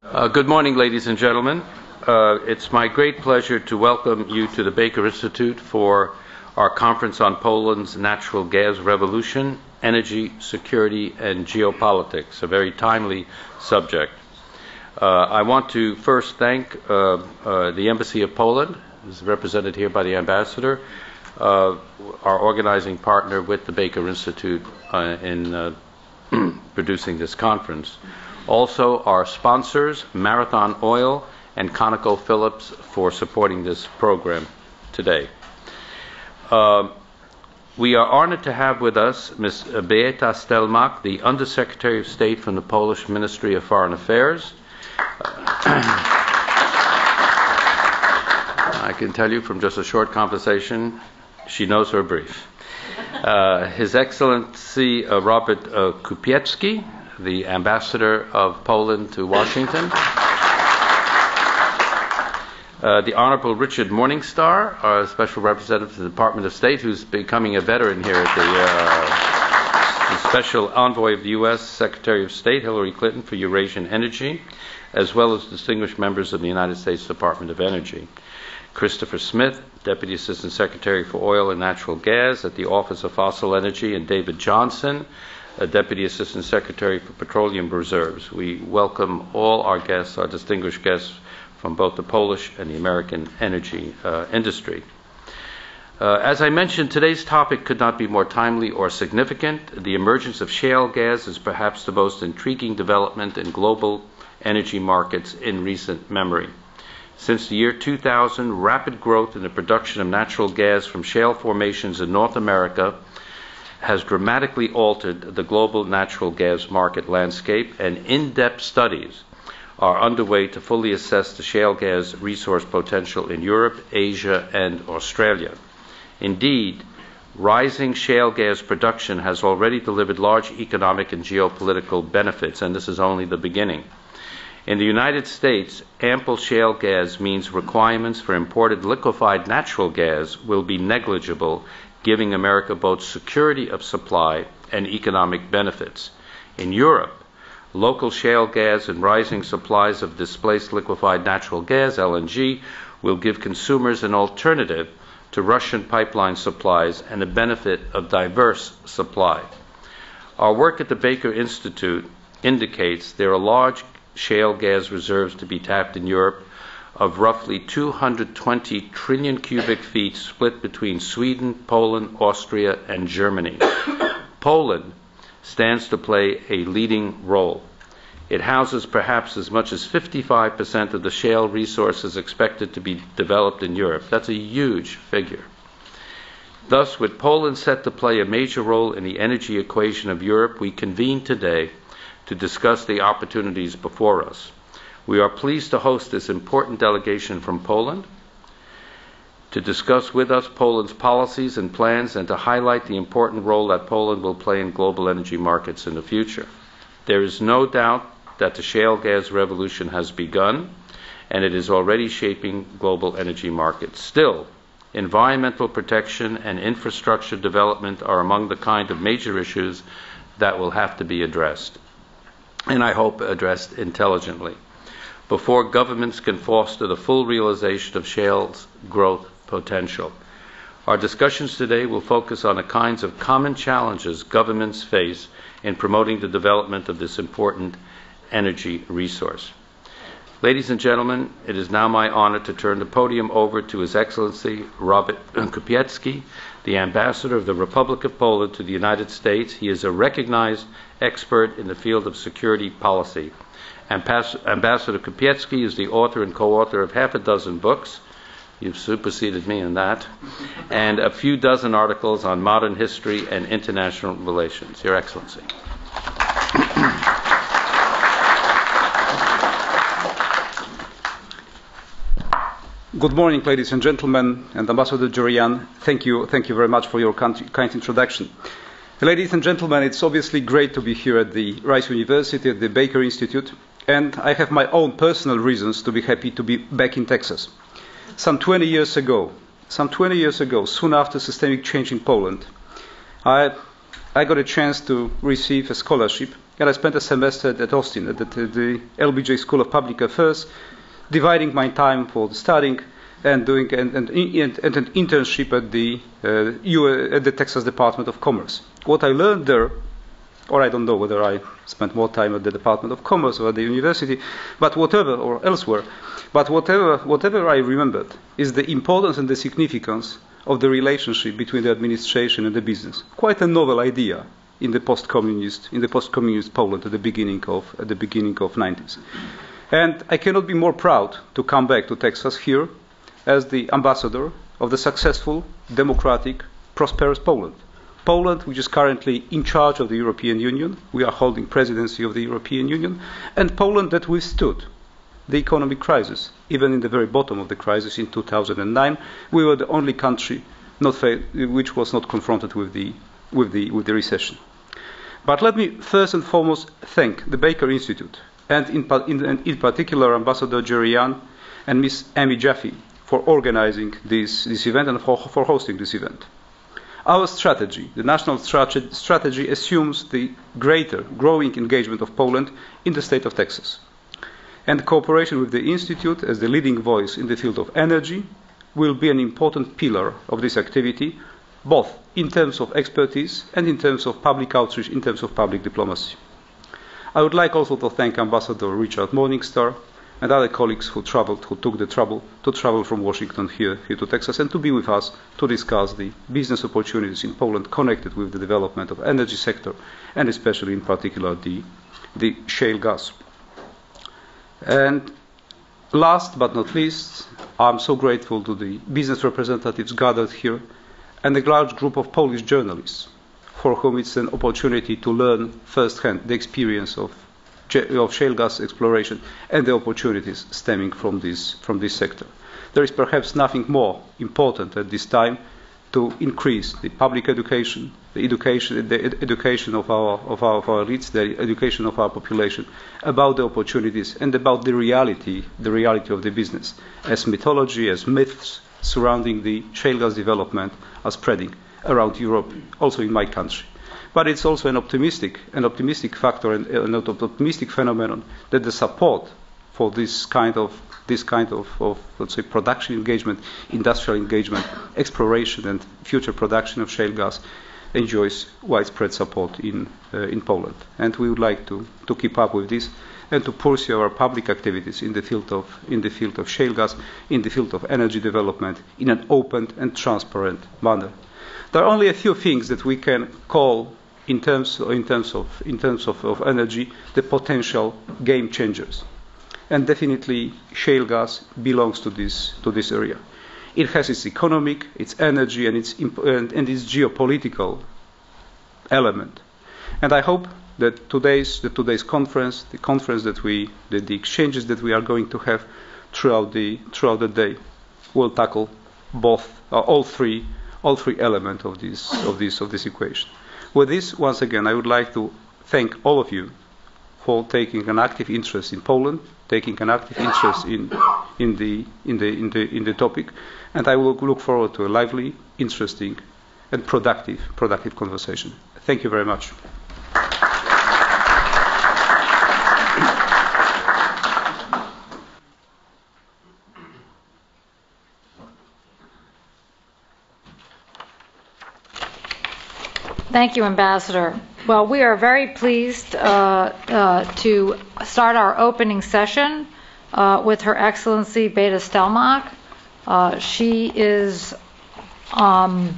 Good morning, ladies and gentlemen. It's my great pleasure to welcome you to the Baker Institute for our conference on Poland's natural gas revolution, energy security, and geopolitics, a very timely subject. I want to first thank the Embassy of Poland, who's represented here by the ambassador, our organizing partner with the Baker Institute in producing this conference. Also, our sponsors, Marathon Oil and ConocoPhillips, for supporting this program today. We are honored to have with us Ms. Beata Stelmach, the Undersecretary of State from the Polish Ministry of Foreign Affairs. I can tell you from just a short conversation, she knows her brief. His Excellency Robert Kupiecki, the Ambassador of Poland to Washington. The Honorable Richard Morningstar, our Special Representative to the Department of State, who's becoming a veteran here at the Special Envoy of the U.S. Secretary of State, Hillary Clinton, for Eurasian Energy, as well as distinguished members of the United States Department of Energy. Christopher Smith, Deputy Assistant Secretary for Oil and Natural Gas at the Office of Fossil Energy, and David Johnson, Deputy Assistant Secretary for Petroleum Reserves. We welcome all our guests, our distinguished guests from both the Polish and the American energy industry. As I mentioned, today's topic could not be more timely or significant. The emergence of shale gas is perhaps the most intriguing development in global energy markets in recent memory. Since the year 2000, rapid growth in the production of natural gas from shale formations in North America has dramatically altered the global natural gas market landscape, and in-depth studies are underway to fully assess the shale gas resource potential in Europe, Asia, and Australia. Indeed, rising shale gas production has already delivered large economic and geopolitical benefits, and this is only the beginning. In the United States, ample shale gas means requirements for imported liquefied natural gas will be negligible, giving America both security of supply and economic benefits. In Europe, local shale gas and rising supplies of displaced liquefied natural gas, LNG, will give consumers an alternative to Russian pipeline supplies and a benefit of diverse supply. Our work at the Baker Institute indicates there are large shale gas reserves to be tapped in Europe of roughly 220 trillion cubic feet split between Sweden, Poland, Austria, and Germany. Poland stands to play a leading role. It houses perhaps as much as 55% of the shale resources expected to be developed in Europe. That's a huge figure. Thus, with Poland set to play a major role in the energy equation of Europe, we convene today to discuss the opportunities before us. We are pleased to host this important delegation from Poland to discuss with us Poland's policies and plans and to highlight the important role that Poland will play in global energy markets in the future. There is no doubt that the shale gas revolution has begun, and it is already shaping global energy markets. Still, environmental protection and infrastructure development are among the kind of major issues that will have to be addressed, and I hope addressed intelligently, before governments can foster the full realization of shale's growth potential. Our discussions today will focus on the kinds of common challenges governments face in promoting the development of this important energy resource. Ladies and gentlemen, it is now my honor to turn the podium over to His Excellency Robert Kupiecki, the Ambassador of the Republic of Poland to the United States. He is a recognized expert in the field of security policy. Ambassador Kupiecki is the author and co-author of half a dozen books. You've superseded me in that. And a few dozen articles on modern history and international relations. Your Excellency. Good morning, ladies and gentlemen, and Ambassador Jurian. Thank you very much for your kind introduction. Ladies and gentlemen, it's obviously great to be here at the Rice University, at the Baker Institute, and I have my own personal reasons to be happy to be back in Texas. Some 20 years ago, soon after systemic change in Poland, I got a chance to receive a scholarship and I spent a semester at Austin at the LBJ School of Public Affairs, dividing my time for studying and doing an internship at the Texas Department of Commerce. What I learned there, or I don't know whether I spent more time at the Department of Commerce or at the university, but whatever, or elsewhere, but whatever I remembered is the importance and the significance of the relationship between the administration and the business. Quite a novel idea in the post-communist Poland at the beginning of 90s. And I cannot be more proud to come back to Texas here as the ambassador of the successful, democratic, prosperous Poland. Poland, which is currently in charge of the European Union. We are holding presidency of the European Union. And Poland that withstood the economic crisis. Even in the very bottom of the crisis in 2009, we were the only country which was not confronted with the recession. But let me first and foremost thank the Baker Institute, and in particular Ambassador Jerian and Ms. Amy Jaffe for organizing this event and for hosting this event. Our strategy, the national strategy, assumes the growing engagement of Poland in the state of Texas. And cooperation with the Institute as the leading voice in the field of energy will be an important pillar of this activity, both in terms of expertise and in terms of public outreach, in terms of public diplomacy. I would like also to thank Ambassador Richard Morningstar and other colleagues who took the trouble to travel from Washington here to Texas and to be with us to discuss the business opportunities in Poland connected with the development of energy sector and especially in particular the shale gas. And last but not least, I'm so grateful to the business representatives gathered here and a large group of Polish journalists for whom it's an opportunity to learn firsthand the experience of shale gas exploration and the opportunities stemming from this sector. There is perhaps nothing more important at this time to increase the public education, the education of our elites, the education of our population about the opportunities and about the reality of the business, as mythology, as myths surrounding the shale gas development are spreading around Europe, also in my country. But it's also an optimistic factor and an optimistic phenomenon that the support for this kind of let's say production engagement, industrial engagement, exploration and future production of shale gas enjoys widespread support in Poland. And we would like to keep up with this and to pursue our public activities in the field of shale gas, in the field of energy development in an open and transparent manner. There are only a few things that we can call in terms of energy the potential game changers, and definitely shale gas belongs to this area. It has its economic, its energy, and its geopolitical element. And I hope that today's conference, the exchanges that we are going to have throughout the day, will tackle all three elements of this equation. With this, once again, I would like to thank all of you for taking an active interest in Poland, taking an active interest in the topic, and I will look forward to a lively, interesting, and productive conversation. Thank you very much. Thank you, Ambassador. Well, we are very pleased to start our opening session with Her Excellency Beta Stelmach. She is an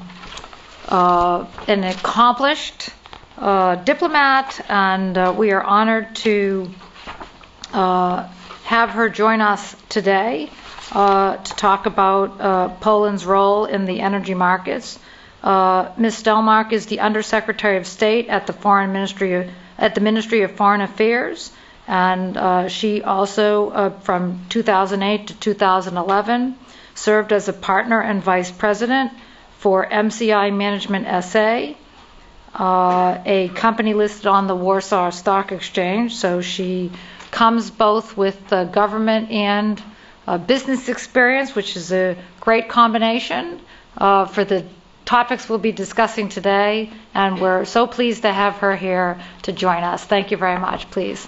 accomplished diplomat, and we are honored to have her join us today to talk about Poland's role in the energy markets. Ms. Stelmach is the Undersecretary of State at the Ministry of Foreign Affairs, and she also, from 2008 to 2011, served as a partner and vice president for MCI Management SA, a company listed on the Warsaw Stock Exchange. So she comes both with government and business experience, which is a great combination for the topics we'll be discussing today, and we're so pleased to have her here to join us. Thank you very much. Please.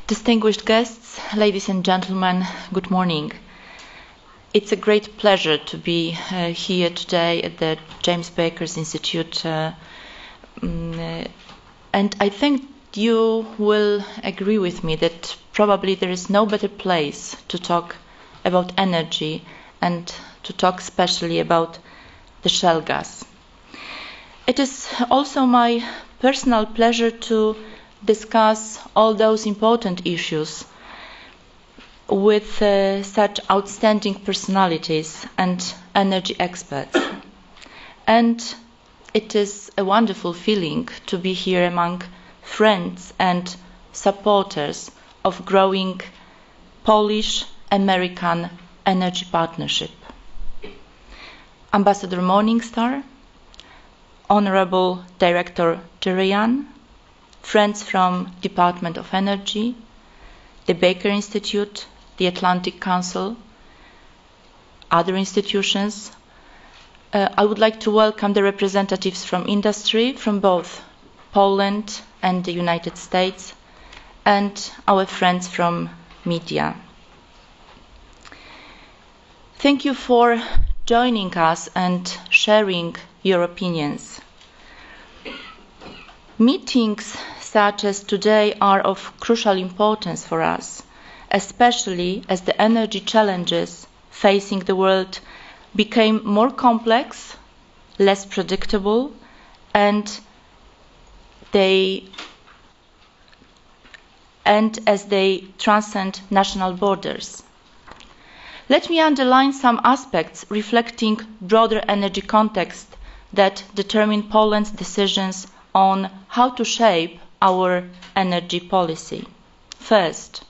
Distinguished guests, ladies and gentlemen, good morning. It's a great pleasure to be here today at the James Baker's Institute, and I think you will agree with me that probably there is no better place to talk about energy and to talk especially about the shale gas. It is also my personal pleasure to discuss all those important issues with such outstanding personalities and energy experts. And it is a wonderful feeling to be here among friends and supporters of growing Polish-American energy partnership. Ambassador Morningstar, Honorable Director Jerian, friends from Department of Energy, the Baker Institute, the Atlantic Council, other institutions. I would like to welcome the representatives from industry from both Poland and the United States, and our friends from media. Thank you for joining us and sharing your opinions. Meetings such as today are of crucial importance for us, especially as the energy challenges facing the world became more complex, less predictable, and as they transcend national borders. Let me underline some aspects reflecting broader energy context that determine Poland's decisions on how to shape our energy policy. First,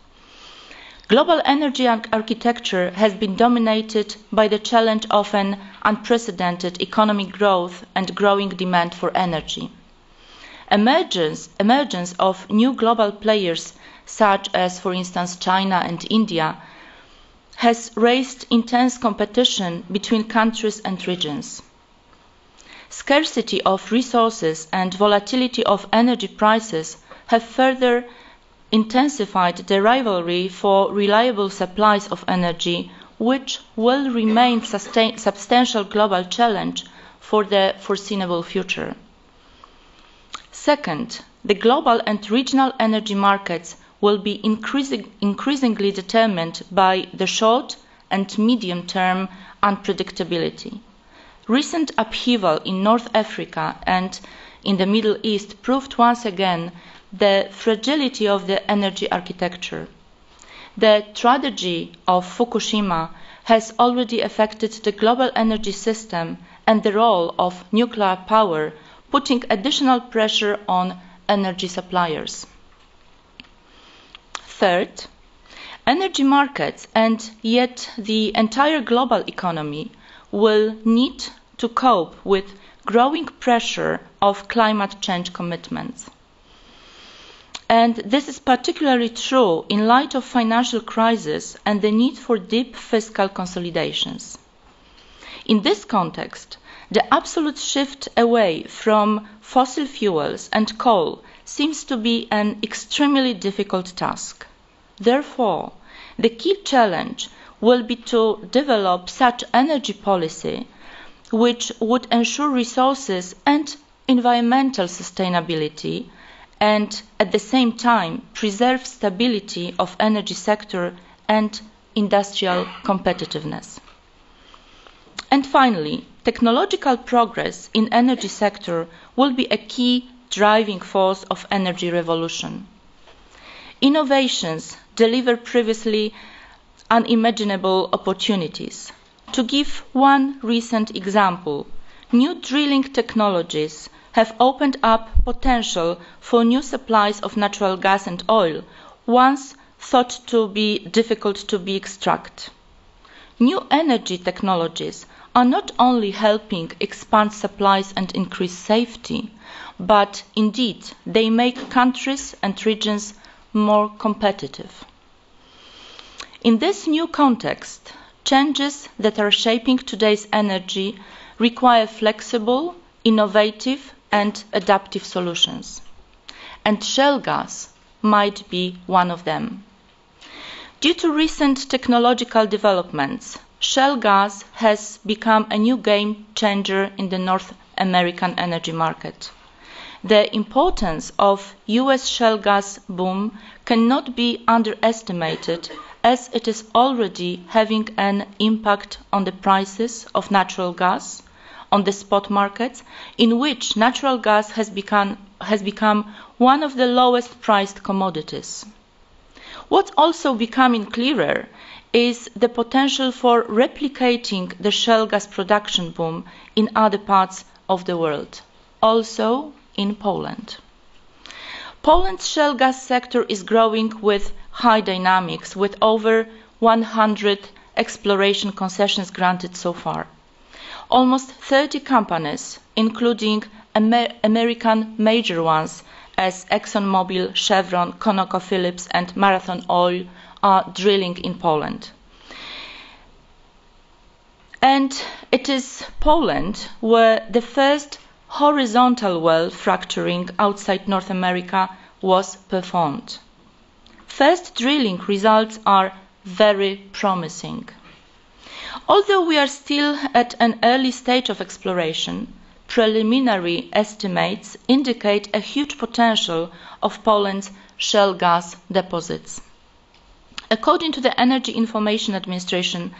global energy architecture has been dominated by the challenge of an unprecedented economic growth and growing demand for energy. Emergence of new global players, such as, for instance, China and India, has raised intense competition between countries and regions. Scarcity of resources and volatility of energy prices have further intensified the rivalry for reliable supplies of energy, which will remain a substantial global challenge for the foreseeable future. Second, the global and regional energy markets will be increasingly determined by the short and medium-term unpredictability. Recent upheaval in North Africa and in the Middle East proved once again the fragility of the energy architecture. The tragedy of Fukushima has already affected the global energy system and the role of nuclear power, putting additional pressure on energy suppliers. Third, energy markets and yet the entire global economy will need to cope with growing pressure of climate change commitments. And this is particularly true in light of financial crisis and the need for deep fiscal consolidations. In this context, the absolute shift away from fossil fuels and coal seems to be an extremely difficult task. Therefore, the key challenge will be to develop such energy policy which would ensure resources and environmental sustainability and at the same time preserve stability of energy sector and industrial competitiveness. And finally, technological progress in energy sector will be a key driving force of energy revolution. Innovations deliver previously unimaginable opportunities. To give one recent example, new drilling technologies have opened up potential for new supplies of natural gas and oil, once thought to be difficult to be extracted. New energy technologies are not only helping expand supplies and increase safety, but indeed they make countries and regions more competitive. In this new context, changes that are shaping today's energy require flexible, innovative and adaptive solutions. And shale gas might be one of them. Due to recent technological developments, shale gas has become a new game changer in the North American energy market. The importance of US shale gas boom cannot be underestimated, as it is already having an impact on the prices of natural gas on the spot markets, in which natural gas has become one of the lowest priced commodities. What's also becoming clearer is the potential for replicating the shale gas production boom in other parts of the world, also in Poland. Poland's shale gas sector is growing with high dynamics, with over 100 exploration concessions granted so far. Almost 30 companies, including American major ones as ExxonMobil, Chevron, ConocoPhillips and Marathon Oil, are drilling in Poland. And it is Poland where the first horizontal well fracturing outside North America was performed. First drilling results are very promising. Although we are still at an early stage of exploration, preliminary estimates indicate a huge potential of Poland's shale gas deposits. According to the Energy Information Administration,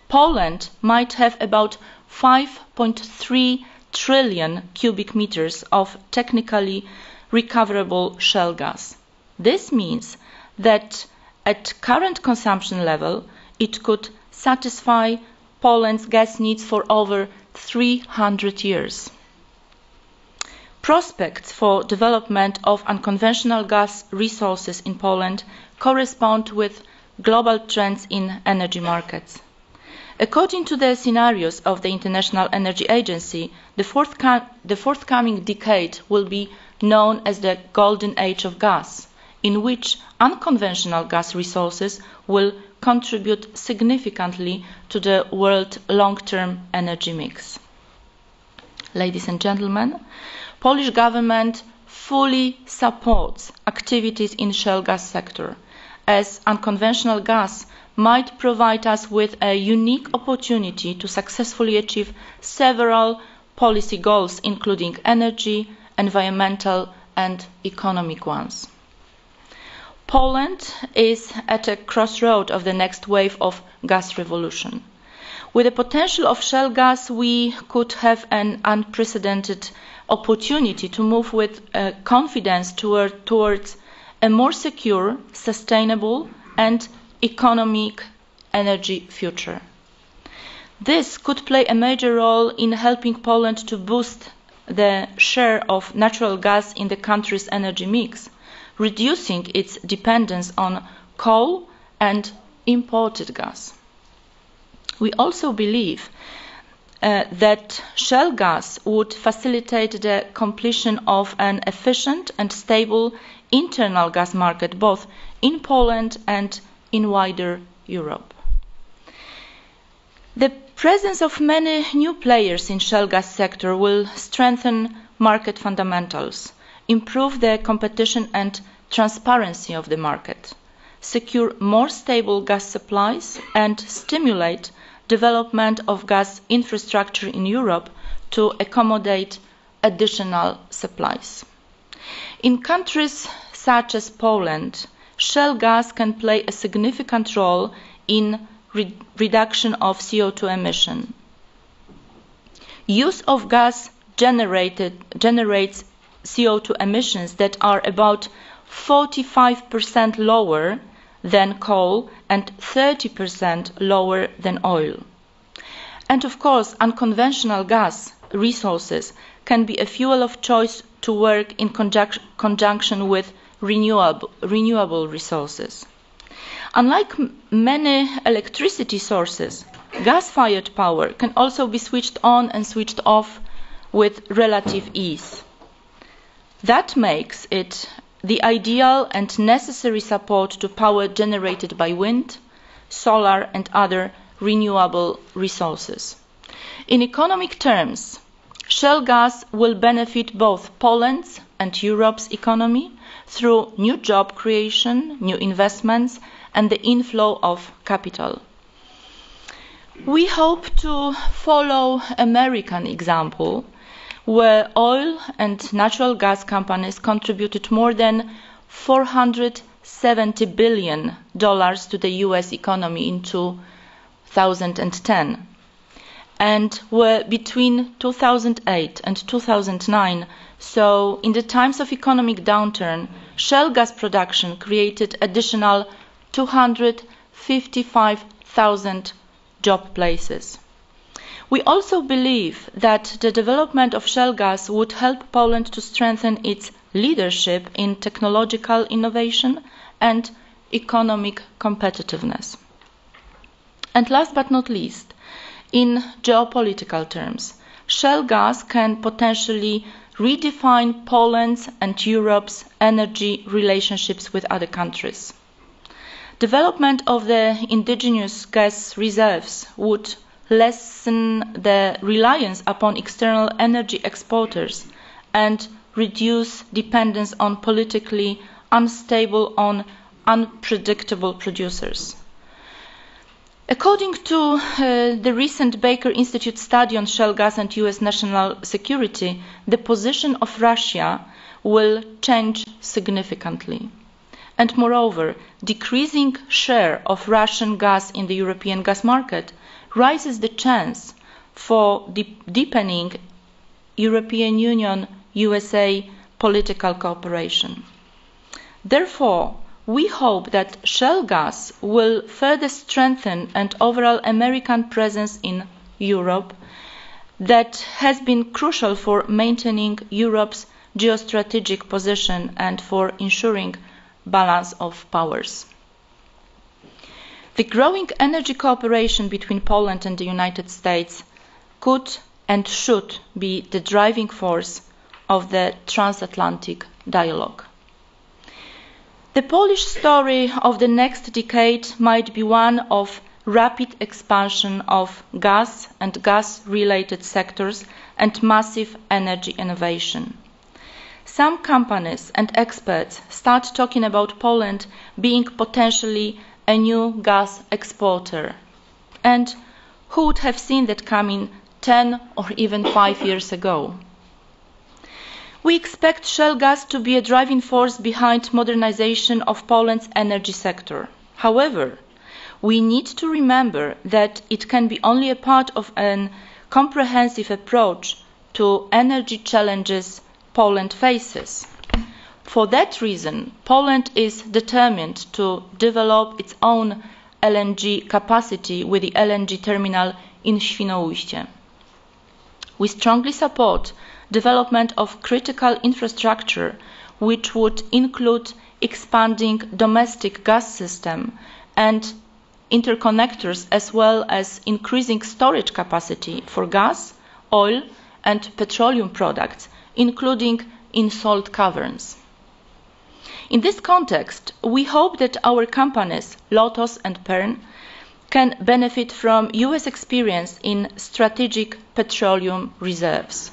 Poland might have about 5.3 trillion cubic meters of technically recoverable shale gas. This means that at current consumption level, it could satisfy Poland's gas needs for over 300 years. Prospects for development of unconventional gas resources in Poland correspond with global trends in energy markets. According to the scenarios of the International Energy Agency, the forthcoming decade will be known as the Golden Age of Gas, in which unconventional gas resources will contribute significantly to the world long-term energy mix. Ladies and gentlemen, Polish government fully supports activities in shale gas sector, as unconventional gas might provide us with a unique opportunity to successfully achieve several policy goals, including energy, environmental and economic ones. Poland is at a crossroad of the next wave of gas revolution. With the potential of shale gas, we could have an unprecedented opportunity to move with confidence towards a more secure, sustainable and economic energy future. This could play a major role in helping Poland to boost the share of natural gas in the country's energy mix, reducing its dependence on coal and imported gas. We also believe that shale gas would facilitate the completion of an efficient and stable internal gas market both in Poland and in wider Europe. The presence of many new players in shale gas sector will strengthen market fundamentals, improve the competition and transparency of the market, secure more stable gas supplies and stimulate development of gas infrastructure in Europe to accommodate additional supplies. In countries such as Poland, shale gas can play a significant role in reduction of CO2 emission. Use of gas generates CO2 emissions that are about 45% lower than coal and 30% lower than oil. And of course, unconventional gas resources can be a fuel of choice to work in conjunction with renewable resources. Unlike many electricity sources, gas-fired power can also be switched on and switched off with relative ease. That makes it the ideal and necessary support to power generated by wind, solar and other renewable resources. In economic terms, shale gas will benefit both Poland's and Europe's economy through new job creation, new investments, and the inflow of capital. We hope to follow American example, where oil and natural gas companies contributed more than $470 billion to the US economy in 2010, and where between 2008 and 2009, so in the times of economic downturn, shale gas production created additional 255,000 job places. We also believe that the development of shale gas would help Poland to strengthen its leadership in technological innovation and economic competitiveness. And last but not least, in geopolitical terms, shale gas can potentially redefine Poland's and Europe's energy relationships with other countries. Development of the indigenous gas reserves would lessen the reliance upon external energy exporters and reduce dependence on politically unstable and unpredictable producers. According to the recent Baker Institute study on shale gas and US national security, the position of Russia will change significantly. And moreover, decreasing share of Russian gas in the European gas market raises the chance for deepening European Union-USA political cooperation. Therefore, we hope that shale gas will further strengthen an overall American presence in Europe that has been crucial for maintaining Europe's geostrategic position and for ensuring balance of powers. The growing energy cooperation between Poland and the United States could and should be the driving force of the transatlantic dialogue. The Polish story of the next decade might be one of rapid expansion of gas and gas-related sectors and massive energy innovation. Some companies and experts start talking about Poland being potentially a new gas exporter. And who would have seen that coming 10 or even 5 years ago? We expect shale gas to be a driving force behind modernization of Poland's energy sector. However, we need to remember that it can be only a part of a comprehensive approach to energy challenges Poland faces. For that reason, Poland is determined to develop its own LNG capacity with the LNG terminal in Świnoujście. We strongly support development of critical infrastructure, which would include expanding domestic gas system and interconnectors, as well as increasing storage capacity for gas, oil and petroleum products, including in salt caverns. In this context, we hope that our companies, Lotos and Pern, can benefit from US experience in strategic petroleum reserves.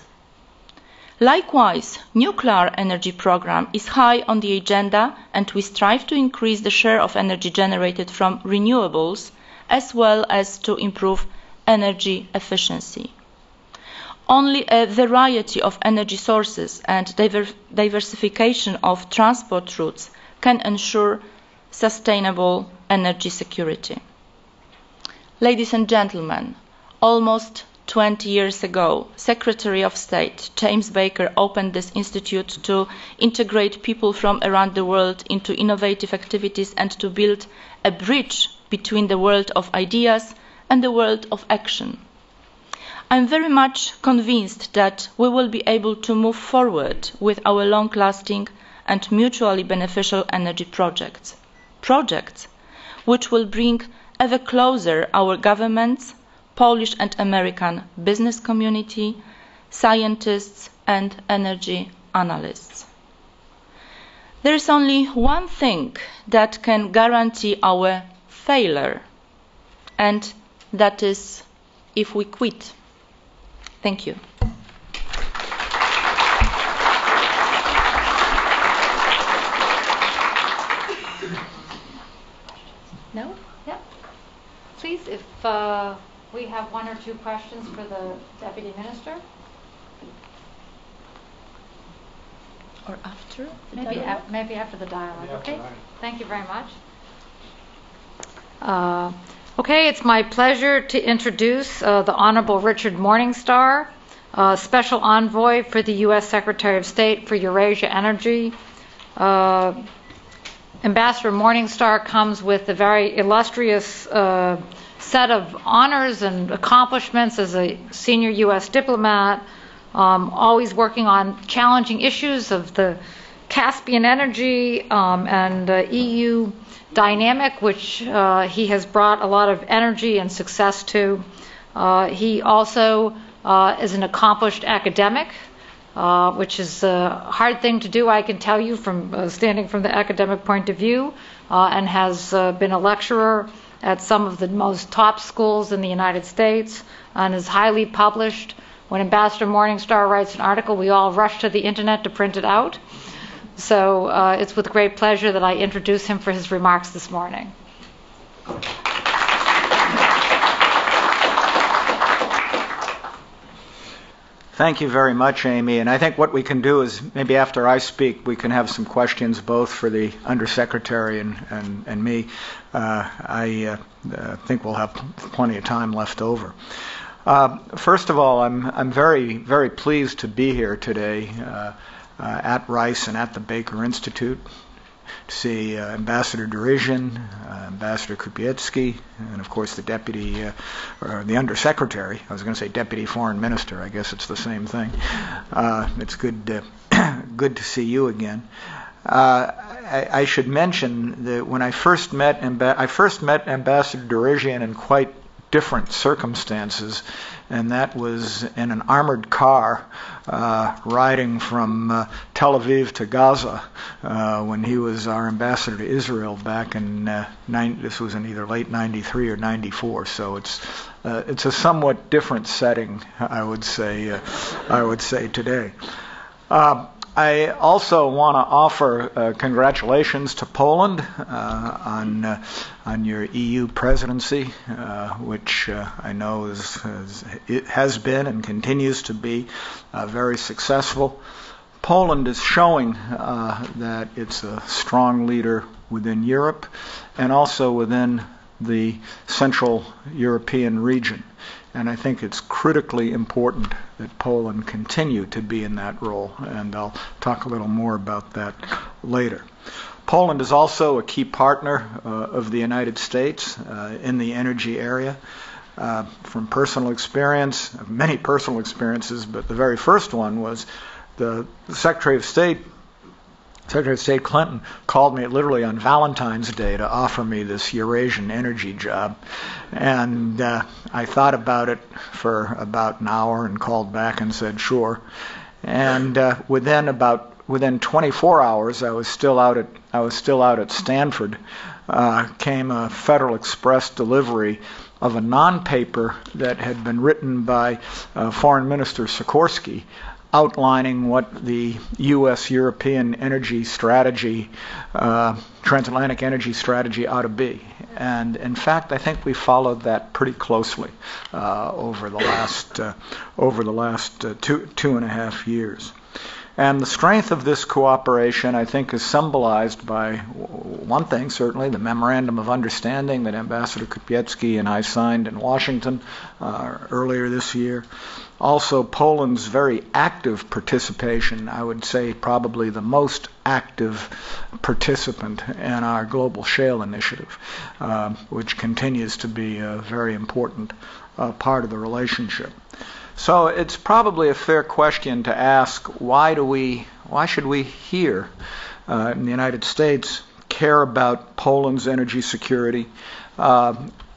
Likewise, nuclear energy program is high on the agenda, and we strive to increase the share of energy generated from renewables, as well as to improve energy efficiency. Only a variety of energy sources and diversification of transport routes can ensure sustainable energy security. Ladies and gentlemen, almost 20 years ago, Secretary of State James Baker opened this institute to integrate people from around the world into innovative activities and to build a bridge between the world of ideas and the world of action. I'm very much convinced that we will be able to move forward with our long-lasting and mutually beneficial energy projects which will bring ever closer our governments, Polish and American business community, scientists, and energy analysts. There is only one thing that can guarantee our failure, and that is if we quit. Thank you. No? Yeah. Please, if we have one or two questions for the Deputy Minister. Or after? Maybe after the dialogue. Okay. Thank you very much. Okay, it's my pleasure to introduce the Honorable Richard Morningstar, Special Envoy for the U.S. Secretary of State for Eurasia Energy. Ambassador Morningstar comes with a very illustrious set of honors and accomplishments as a senior U.S. diplomat, always working on challenging issues of the Caspian energy and EU dynamic, which he has brought a lot of energy and success to. He also is an accomplished academic, which is a hard thing to do, I can tell you, from standing from the academic point of view, and has been a lecturer at some of the most top schools in the United States and is highly published. When Ambassador Morningstar writes an article, we all rush to the internet to print it out. So it's with great pleasure that I introduce him for his remarks this morning. Thank you very much, Amy. And I think what we can do is maybe after I speak, we can have some questions both for the Undersecretary and me. I think we'll have plenty of time left over. First of all, I'm very, very pleased to be here today at Rice and at the Baker Institute to see Ambassador Derision, Ambassador Kupiecki, and of course the Deputy, or the Undersecretary. I was going to say Deputy Foreign Minister. I guess it's the same thing. It's good to see you again. I should mention that when I first met Ambassador Derision in quite different circumstances, and that was in an armored car riding from Tel Aviv to Gaza when he was our ambassador to Israel back in this was in either late '93 or '94. So it's a somewhat different setting, I would say today. I also want to offer congratulations to Poland on your EU presidency, which I know has been and continues to be very successful. Poland is showing that it's a strong leader within Europe and also within the Central European region. And I think it's critically important that Poland continue to be in that role, and I'll talk a little more about that later. Poland is also a key partner of the United States in the energy area. From personal experience, many personal experiences, but the very first one was the Secretary of State Clinton called me literally on Valentine's Day to offer me this Eurasian energy job. And I thought about it for about an hour and called back and said, sure. And within 24 hours, I was still out at Stanford, came a Federal Express delivery of a non-paper that had been written by Foreign Minister Sikorsky, outlining what the U.S.-European energy strategy, transatlantic energy strategy ought to be. And in fact, I think we followed that pretty closely over the last 2.5 years. And the strength of this cooperation, I think, is symbolized by one thing, certainly, the Memorandum of Understanding that Ambassador Kupiecki and I signed in Washington earlier this year. Also, Poland's very active participation, I would say probably the most active participant in our Global Shale Initiative, which continues to be a very important part of the relationship. So it's probably a fair question to ask, why should we here in the United States care about Poland's energy security?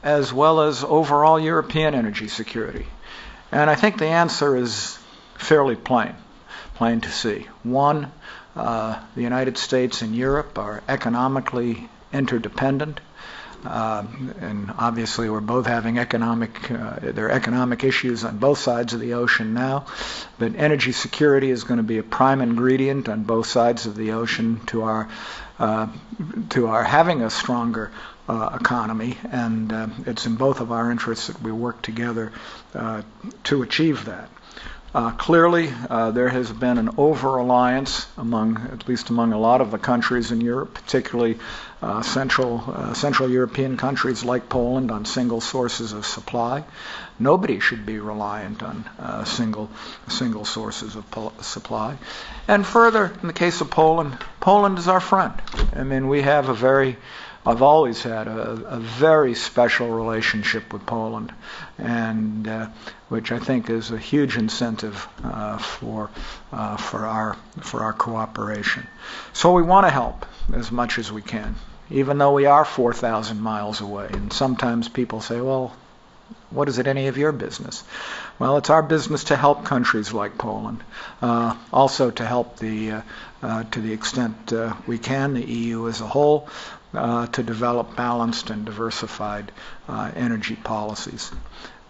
as well as overall European energy security? And I think the answer is fairly plain to see. One, the United States and Europe are economically interdependent. And obviously we're both having there are economic issues on both sides of the ocean now, but energy security is going to be a prime ingredient on both sides of the ocean to our having a stronger economy, and it's in both of our interests that we work together to achieve that. Clearly, there has been an over-reliance at least among a lot of the countries in Europe, particularly Central European countries like Poland, on single sources of supply. Nobody should be reliant on single sources of supply. And further, in the case of Poland, Poland is our friend. I mean, I've always had a very special relationship with Poland, and which I think is a huge incentive for our cooperation. So we want to help as much as we can, even though we are 4,000 miles away. And sometimes people say, well, what is it any of your business? Well, it's our business to help countries like Poland, also to help to the extent we can, the EU as a whole, to develop balanced and diversified energy policies.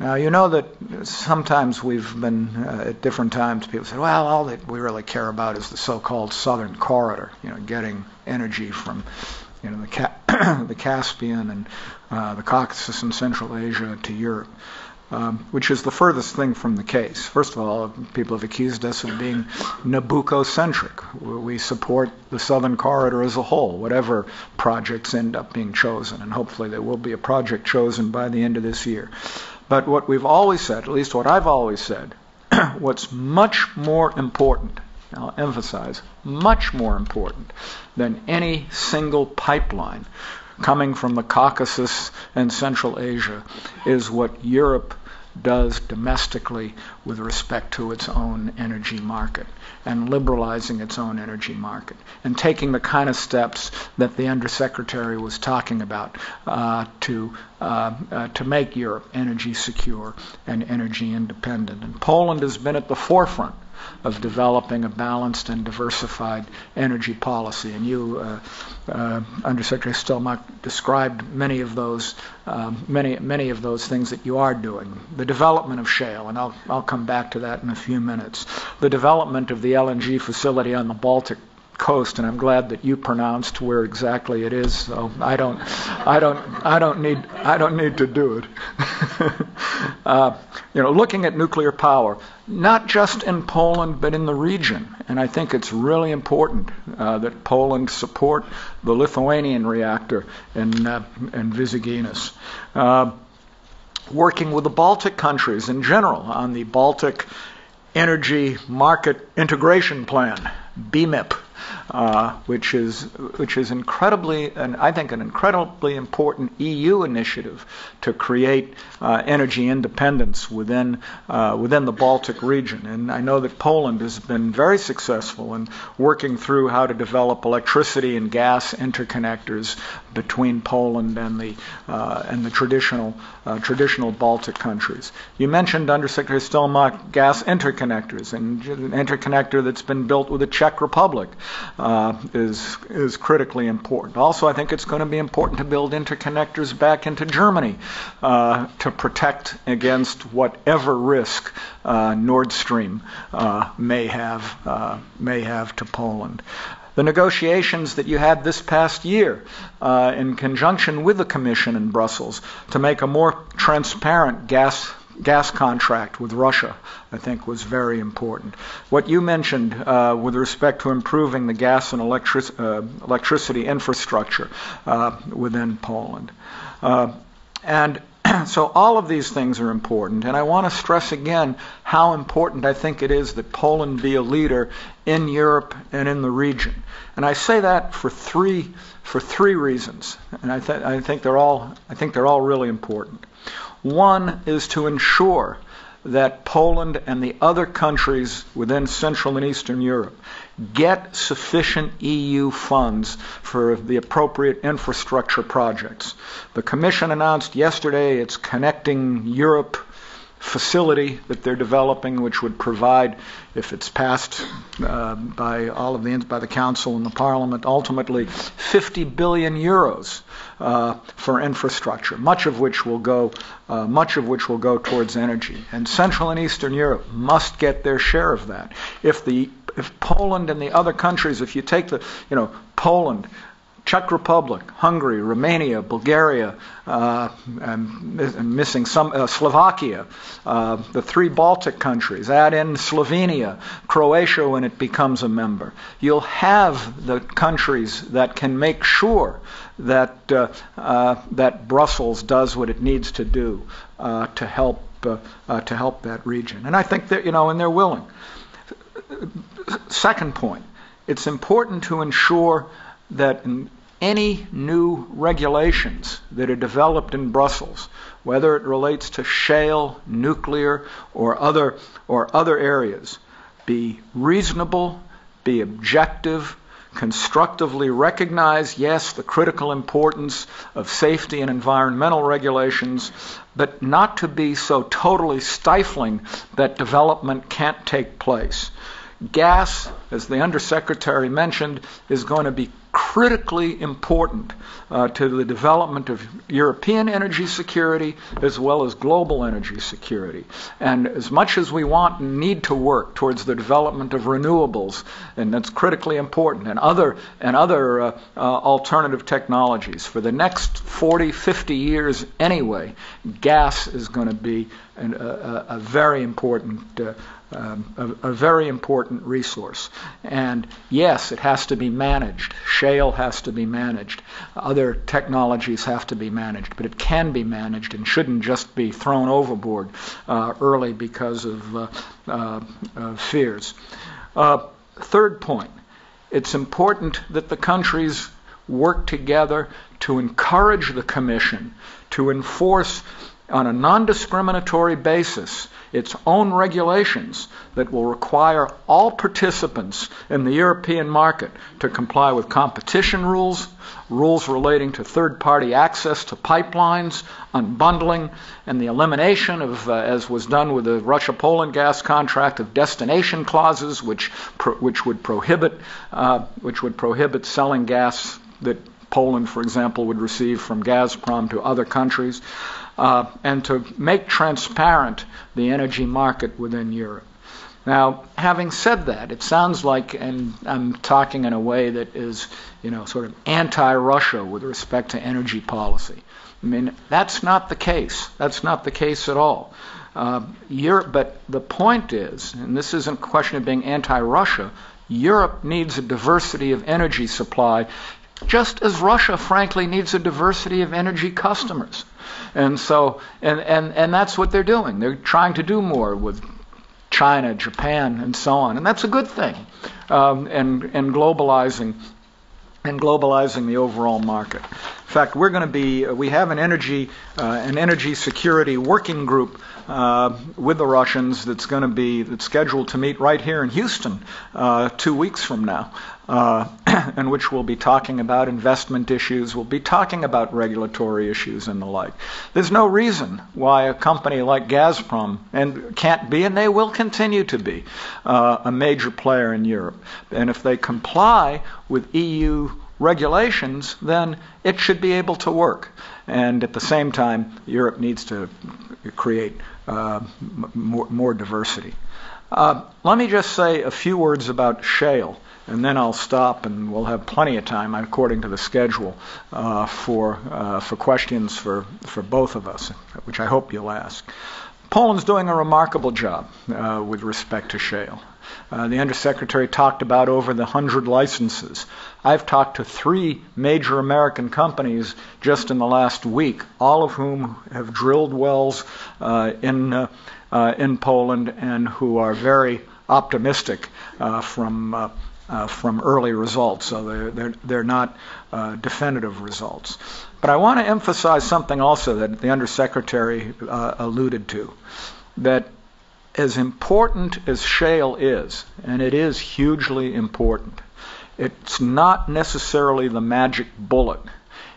Now, you know that sometimes we've been, at different times, people say, well, all that we really care about is the so-called Southern Corridor, getting energy from the Caspian and the Caucasus and Central Asia to Europe, which is the furthest thing from the case. First of all, people have accused us of being Nabucco-centric. We support the Southern Corridor as a whole, whatever projects end up being chosen, and hopefully there will be a project chosen by the end of this year. But what we've always said, at least what I've always said, what's much more important, I'll emphasize, much more important than any single pipeline coming from the Caucasus and Central Asia is what Europe does domestically with respect to its own energy market and liberalizing its own energy market and taking the kind of steps that the Undersecretary was talking about to make Europe energy secure and energy independent. And Poland has been at the forefront of developing a balanced and diversified energy policy. And you, Undersecretary Stelmach, described many of those things that you are doing. The development of shale, and I'll come back to that in a few minutes. The development of the LNG facility on the Baltic coast, and I'm glad that you pronounced where exactly it is. So I don't need to do it. Looking at nuclear power, not just in Poland but in the region, and I think it's really important that Poland support the Lithuanian reactor in Visaginas. Working with the Baltic countries in general on the Baltic Energy Market Integration Plan, BMIP, which is incredibly, and I think an incredibly important EU initiative to create energy independence within the Baltic region. And I know that Poland has been very successful in working through how to develop electricity and gas interconnectors between Poland and the traditional Baltic countries. You mentioned, Undersecretary Stelmach, gas interconnectors, and an interconnector that's been built with the Czech Republic is critically important. Also, I think it's going to be important to build interconnectors back into Germany to protect against whatever risk Nord Stream may have to Poland. The negotiations that you had this past year in conjunction with the Commission in Brussels to make a more transparent gas contract with Russia, I think, was very important. What you mentioned with respect to improving the gas and electricity infrastructure within Poland. So all of these things are important, and I want to stress again how important I think it is that Poland be a leader in Europe and in the region. And I say that for three reasons, and I think they're all really important. One is to ensure that Poland and the other countries within Central and Eastern Europe get sufficient EU funds for the appropriate infrastructure projects. The Commission announced yesterday its Connecting Europe facility that they're developing, which would provide, if it's passed by the Council and the Parliament, ultimately 50 billion euros for infrastructure, much of which will go towards energy. And Central and Eastern Europe must get their share of that. If Poland and the other countries, if you take Poland, Czech Republic, Hungary, Romania, Bulgaria, I'm missing some, Slovakia, the 3 Baltic countries, add in Slovenia, Croatia when it becomes a member. You'll have the countries that can make sure that Brussels does what it needs to do to help that region. And I think that, and they're willing. Second point, it's important to ensure that any new regulations that are developed in Brussels, whether it relates to shale, nuclear, or other areas, be reasonable, be objective, constructively recognize, yes, the critical importance of safety and environmental regulations, but not to be so totally stifling that development can't take place. Gas, as the Undersecretary mentioned, is going to be critically important to the development of European energy security as well as global energy security. And as much as we want and need to work towards the development of renewables, and that's critically important, and other alternative technologies, for the next 40, 50 years anyway, gas is going to be a very important resource. And yes, it has to be managed. Shale has to be managed. Other technologies have to be managed, but it can be managed and shouldn't just be thrown overboard early because of fears. Third point, it's important that the countries work together to encourage the Commission to enforce on a non-discriminatory basis its own regulations that will require all participants in the European market to comply with competition rules, rules relating to third-party access to pipelines, unbundling, and the elimination of, as was done with the Russia-Poland gas contract, of destination clauses, which would prohibit selling gas that Poland, for example, would receive from Gazprom to other countries. And to make transparent the energy market within Europe. Now, having said that, it sounds like, and I'm talking in a way that is, sort of anti-Russia with respect to energy policy. I mean, that's not the case. That's not the case at all. But the point is, and this isn't a question of being anti-Russia, Europe needs a diversity of energy supply, just as Russia, frankly, needs a diversity of energy customers. And so, and that's what they're doing. They're trying to do more with China, Japan, and so on. And that's a good thing. And globalizing the overall market. In fact, we have an energy security working group with the Russians that's scheduled to meet right here in Houston 2 weeks from now. In which we'll be talking about investment issues, we'll be talking about regulatory issues and the like. There's no reason why a company like Gazprom can't be, and they will continue to be, a major player in Europe. And if they comply with EU regulations, then it should be able to work. And at the same time, Europe needs to create more diversity. Let me just say a few words about shale. And then I'll stop, and we'll have plenty of time, according to the schedule, for questions for both of us, which I hope you'll ask. Poland's doing a remarkable job with respect to shale. The Undersecretary talked about over the 100 licenses. I've talked to 3 major American companies just in the last week, all of whom have drilled wells in Poland and who are very optimistic from early results, so they're not definitive results. But I want to emphasize something also that the Undersecretary alluded to, that as important as shale is, and it is hugely important, it's not necessarily the magic bullet.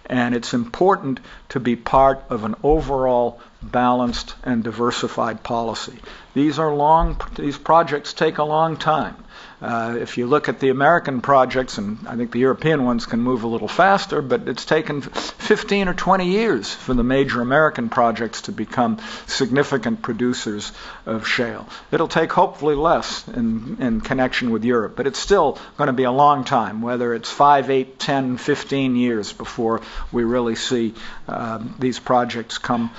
And it's important to be part of an overall balanced and diversified policy. These projects take a long time. If you look at the American projects, and I think the European ones can move a little faster, but it's taken 15 or 20 years for the major American projects to become significant producers of shale. It'll take hopefully less in connection with Europe, but it's still going to be a long time, whether it's 5, 8, 10, 15 years before we really see these projects come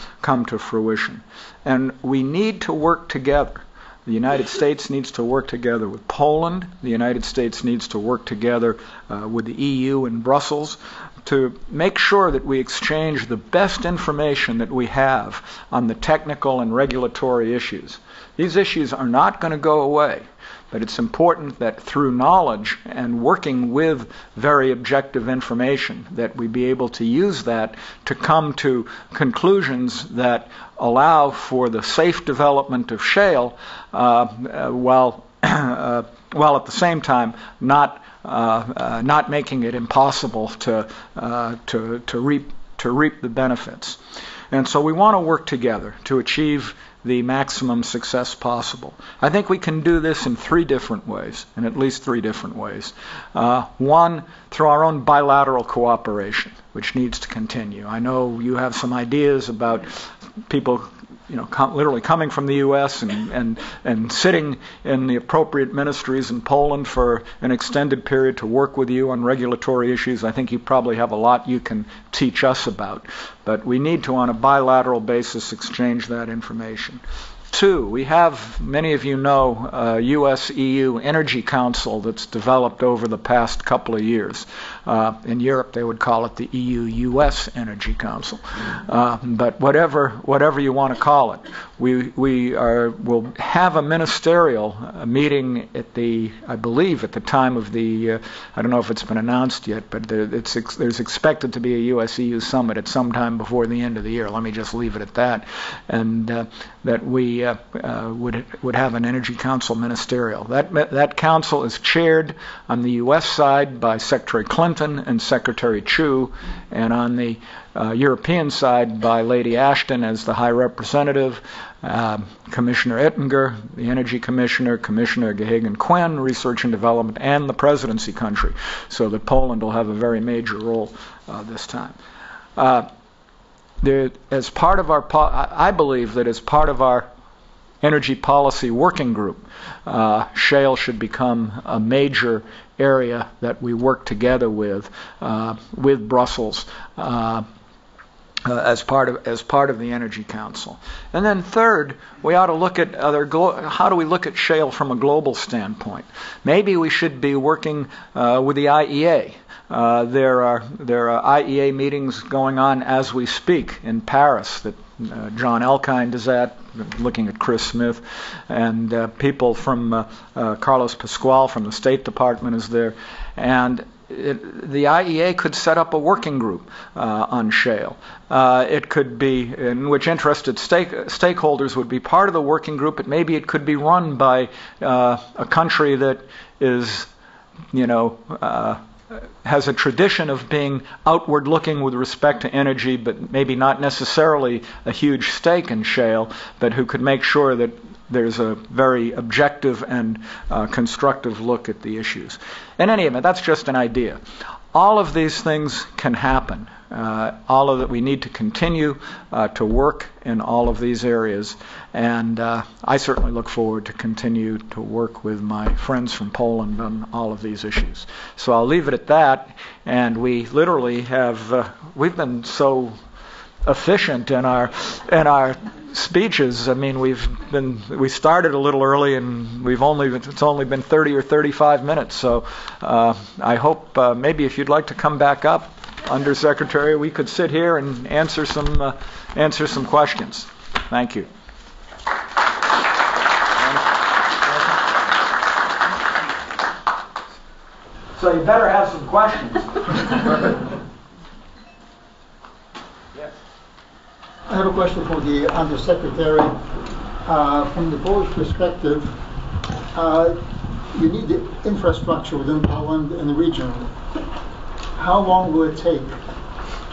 to fruition. And we need to work together. The United States needs to work together with Poland. The United States needs to work together with the EU in Brussels to make sure that we exchange the best information that we have on the technical and regulatory issues. These issues are not going to go away, but it's important that through knowledge and working with very objective information that we be able to use that to come to conclusions that allow for the safe development of shale while at the same time not making it impossible to reap the benefits. And so we want to work together to achieve the maximum success possible. I think we can do this in at least three different ways. One, through our own bilateral cooperation, which needs to continue. I know you have some ideas about people literally coming from the U.S. and sitting in the appropriate ministries in Poland for an extended period to work with you on regulatory issues. I think you probably have a lot you can teach us about. But we need to, on a bilateral basis, exchange that information. Two, we have, many of you know, a U.S.-EU Energy Council that's developed over the past couple of years. In Europe, they would call it the EU-US Energy Council. But whatever you want to call it, we'll have a ministerial meeting I believe at the time of the, I don't know if it's been announced yet, but there's expected to be a U.S.-EU summit at some time before the end of the year. Let me just leave it at that. And that we would have an Energy Council ministerial. That council is chaired on the U.S. side by Secretary Clinton and Secretary Chu, and on the European side by Lady Ashton as the High Representative, Commissioner Oettinger, the Energy Commissioner, Commissioner Geoghegan-Quinn, Research and Development, and the presidency country, so that Poland will have a very major role this time. As part of I believe that as part of our energy policy working group, shale should become a major area that we work together with Brussels as part of the Energy Council. And then third, we ought to look at how do we look at shale from a global standpoint? Maybe we should be working with the IEA. There are IEA meetings going on as we speak in Paris that John Elkind is at, looking at Chris Smith, and people from Carlos Pascual from the State Department is there. And the IEA could set up a working group on shale. It could be in which interested stakeholders would be part of the working group, but maybe it could be run by a country that is, has a tradition of being outward looking with respect to energy, but maybe not necessarily a huge stake in shale, but who could make sure that there's a very objective and constructive look at the issues. In any event, that's just an idea. All of these things can happen. All of that, we need to continue to work in all of these areas, and I certainly look forward to continue to work with my friends from Poland on all of these issues. So I'll leave it at that, and we literally have we've been so efficient in our speeches. I mean, we started a little early, and it's only been 30 or 35 minutes. So I hope maybe if you'd like to come back up, Undersecretary, we could sit here and answer some questions. Thank you. So you better have some questions. I have a question for the Undersecretary. from the Polish perspective, you need the infrastructure within Poland and the region. How long will it take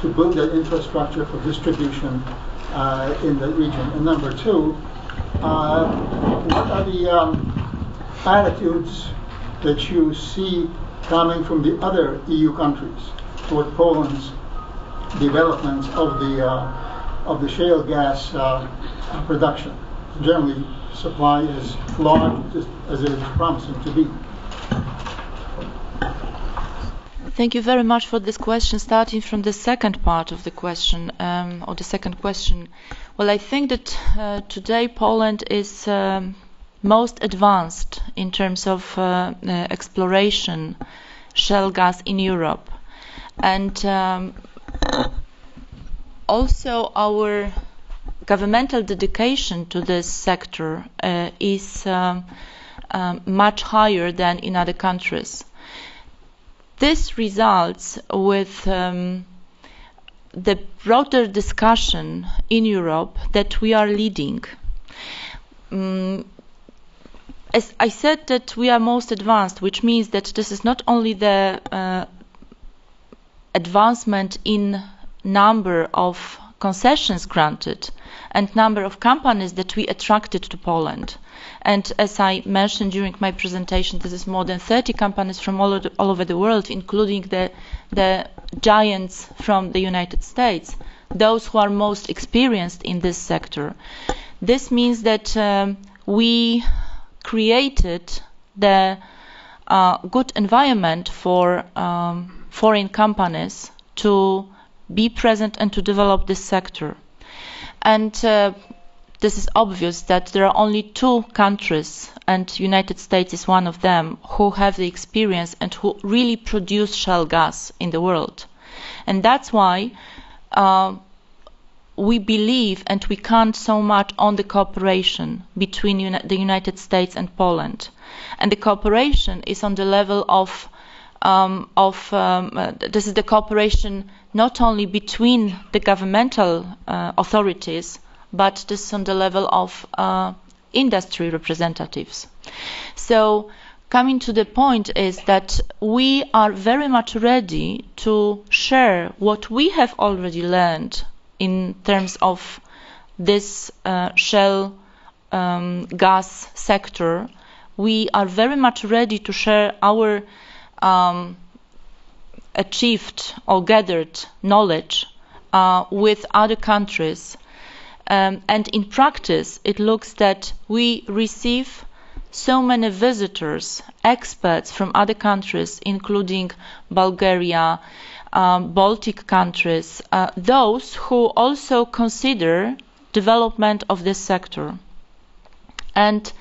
to build that infrastructure for distribution in the region? And number two, what are the attitudes that you see coming from the other EU countries toward Poland's development of the shale gas production? Generally, supply is large as it is promising to be. Thank you very much for this question. Starting from the second part of the question, or the second question, well, I think that today Poland is most advanced in terms of exploration shale gas in Europe, and also our governmental dedication to this sector is much higher than in other countries. This results with the broader discussion in Europe that we are leading. As I said, that we are most advanced, which means that this is not only the advancement in number of concessions granted and number of companies that we attracted to Poland. And as I mentioned during my presentation, this is more than 30 companies from all over the world, including the giants from the United States, those who are most experienced in this sector. This means that we created the good environment for foreign companies to be present and to develop this sector. And this is obvious that there are only two countries, and the United States is one of them, who have the experience and who really produce shale gas in the world. And that's why we believe and we count so much on the cooperation between the United States and Poland. And the cooperation is on the level of this is the cooperation not only between the governmental authorities, but this is on the level of industry representatives. So coming to the point is that we are very much ready to share what we have already learned in terms of this shale gas sector. We are very much ready to share our achieved or gathered knowledge with other countries. And in practice, it looks that we receive so many visitors, experts from other countries, including Bulgaria, Baltic countries, those who also consider development of this sector. And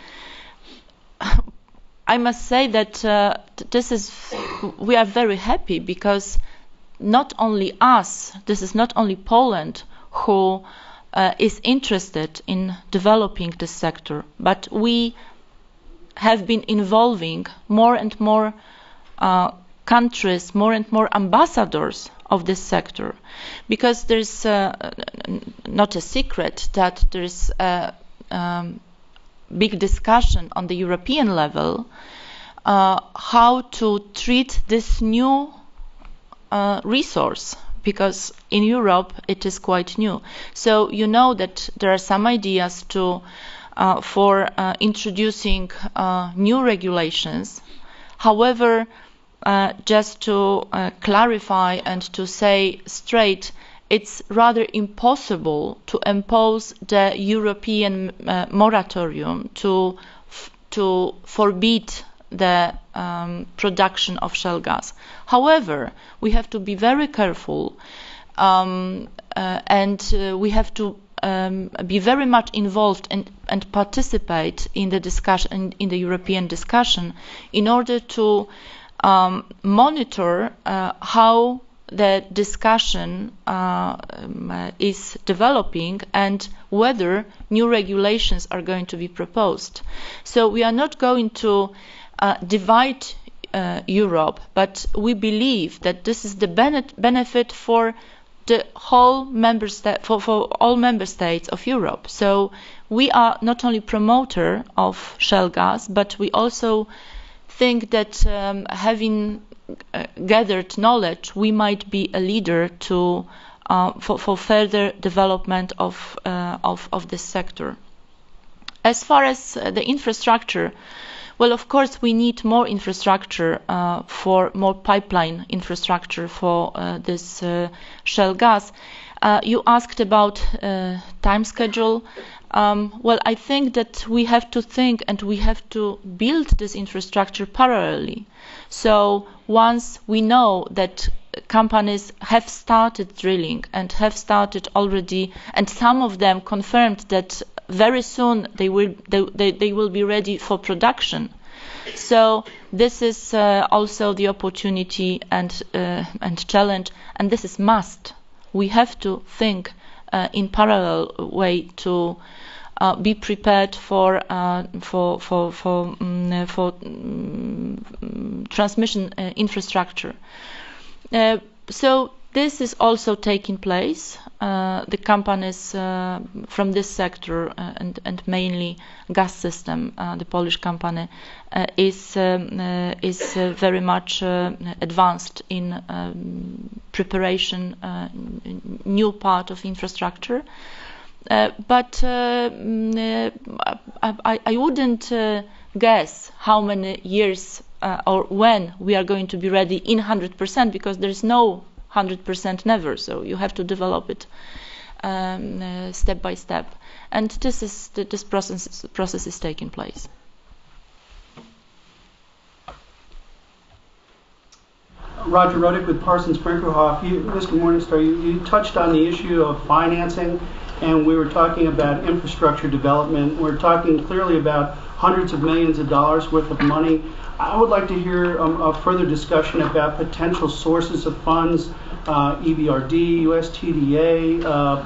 I must say that we are very happy, because not only us, this is not only Poland who is interested in developing this sector, but we have been involving more and more countries, more and more ambassadors of this sector, because there's not a secret that there's a big discussion on the European level how to treat this new resource, because in Europe it is quite new. So you know that there are some ideas for introducing new regulations. However, just to clarify and to say straight, it's rather impossible to impose the European moratorium to forbid the production of shale gas. However, we have to be very careful, and we have to be very much involved and participate in the discussion, in the European discussion, in order to monitor how the discussion is developing and whether new regulations are going to be proposed. So we are not going to divide Europe, but we believe that this is the benefit for the whole for all member states of Europe. So we are not only promoter of shale gas, but we also think that having gathered knowledge, we might be a leader to for further development of this sector. As far as the infrastructure, well, of course, we need more infrastructure for more pipeline infrastructure for this shale gas. You asked about time schedule. Well, I think that we have to think and we have to build this infrastructure parallelly. So once we know that companies have started drilling and have started already, and some of them confirmed that very soon they will be ready for production. So this is also the opportunity and challenge, and this is must. We have to think in parallel way to be prepared for transmission infrastructure. So this is also taking place. The companies from this sector and mainly gas system, the Polish company, is very much advanced in preparation new part of infrastructure. But I wouldn't guess how many years or when we are going to be ready in 100%, because there is no 100% never. So you have to develop it step by step, and this process is taking place. Roger Rodick with Parsons Brinkerhoff. Mr. Morningstar, you touched on the issue of financing, and we were talking about infrastructure development. We're talking clearly about hundreds of millions of dollars worth of money. I would like to hear a further discussion about potential sources of funds, EBRD, USTDA,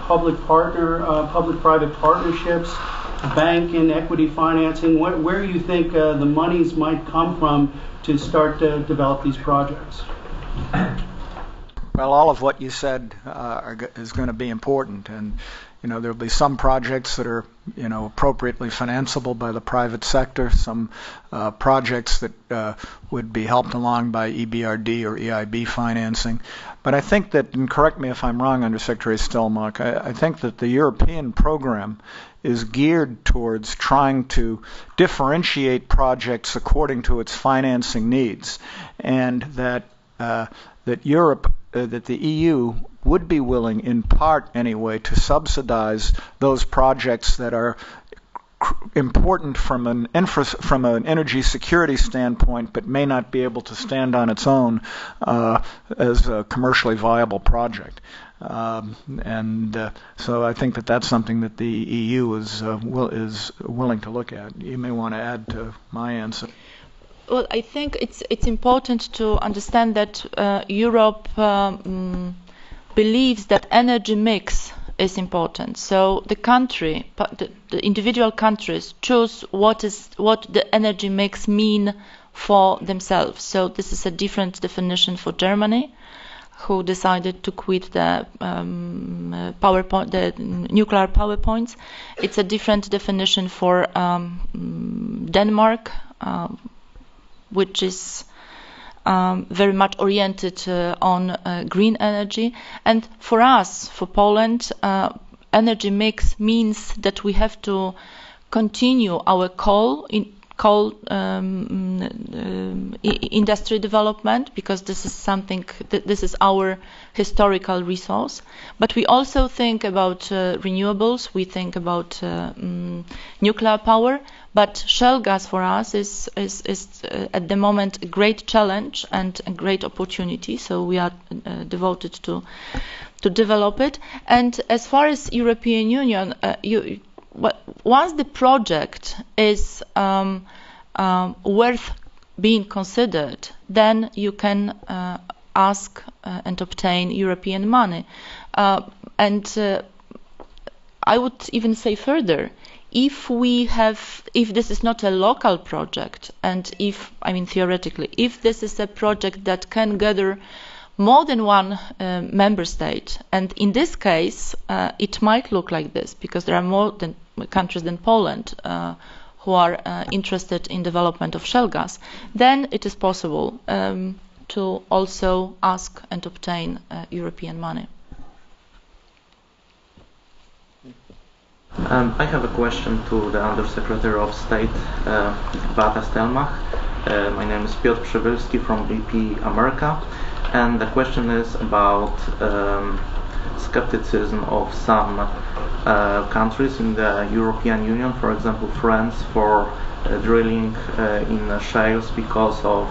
public-private partnerships, bank and equity financing. Where you think the monies might come from to start to develop these projects? Well, all of what you said is going to be important, and there'll be some projects that are appropriately financeable by the private sector, some projects that would be helped along by EBRD or EIB financing. But I think that, and correct me if I'm wrong, Undersecretary Stelmach, I think that the European program is geared towards trying to differentiate projects according to its financing needs, and that Europe, that the EU would be willing, in part anyway, to subsidize those projects that are important from an energy security standpoint, but may not be able to stand on its own as a commercially viable project. So I think that that's something that the EU is willing to look at. You may want to add to my answer. Well, I think it's important to understand that Europe believes that energy mix is important. So the individual countries choose what the energy mix mean for themselves. So this is a different definition for Germany, who decided to quit the nuclear power points. It's a different definition for Denmark, which is very much oriented on green energy. And for us, for Poland, energy mix means that we have to continue our coal industry development, because this is our historical resource. But we also think about renewables, we think about nuclear power. But shale gas for us is at the moment a great challenge and a great opportunity. So we are devoted to develop it. And as far as European Union, once the project is worth being considered, then you can ask and obtain European money. And I would even say further, if this is not a local project, and theoretically, if this is a project that can gather more than one member state, and in this case, it might look like this, because there are more than countries than Poland who are interested in development of shale gas, then it is possible to also ask and obtain European money. I have a question to the Undersecretary of State, Beata Stelmach. My name is Piotr Przybylski from BP America, and the question is about skepticism of some countries in the European Union, for example France, for drilling in shales because of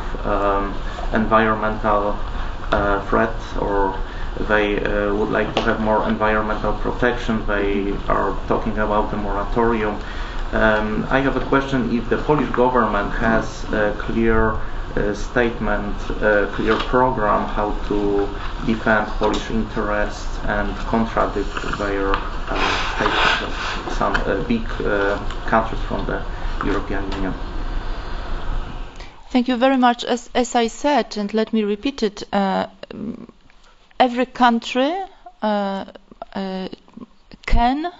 environmental threat, or they would like to have more environmental protection. They are talking about the moratorium. I have a question if the Polish government has a clear statement, a clear program how to defend Polish interests and contradict their statements of some big countries from the European Union. Thank you very much. As I said, and let me repeat it, every country can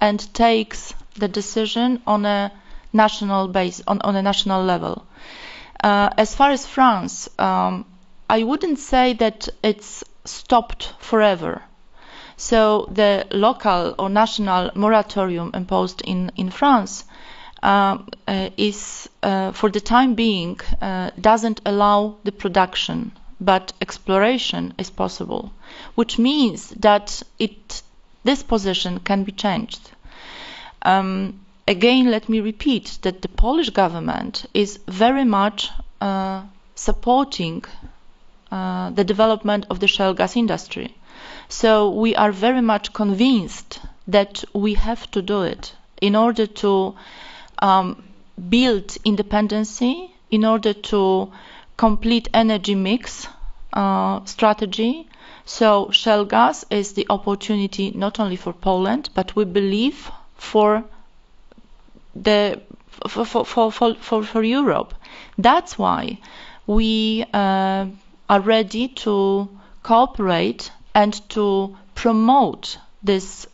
and takes the decision on a national base, on a national level. As far as France, I wouldn't say that it's stopped forever. So the local or national moratorium imposed in France is, for the time being, doesn't allow the production, but exploration is possible, which means that this position can be changed. Again, let me repeat that the Polish government is very much supporting the development of the shale gas industry. So we are very much convinced that we have to do it in order to build independency, in order to complete energy mix strategy. So shale gas is the opportunity not only for Poland, but we believe for Europe. That's why we are ready to cooperate and to promote this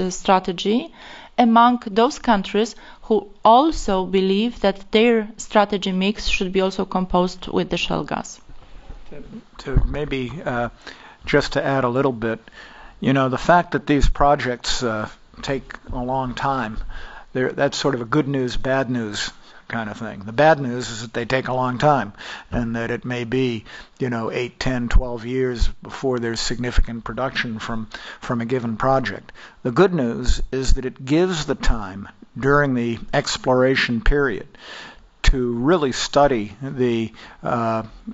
strategy among those countries who also believe that their strategy mix should be also composed with the shale gas. To maybe just to add a little bit, the fact that these projects take a long time, that's sort of a good news, bad news kind of thing. The bad news is that they take a long time, and that it may be 8, 10, 12 years before there's significant production from a given project. The good news is that it gives the time during the exploration period to really study the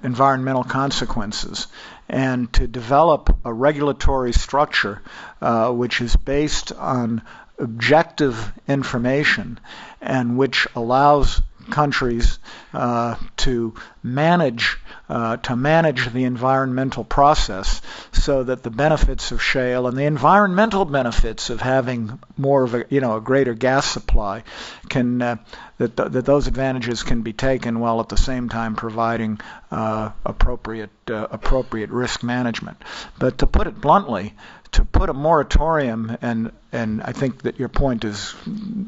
environmental consequences and to develop a regulatory structure which is based on objective information and which allows countries to manage the environmental process so that the benefits of shale and the environmental benefits of having more of a greater gas supply can that those advantages can be taken while at the same time providing appropriate risk management. But to put it bluntly, to put a moratorium, and I think that your point is,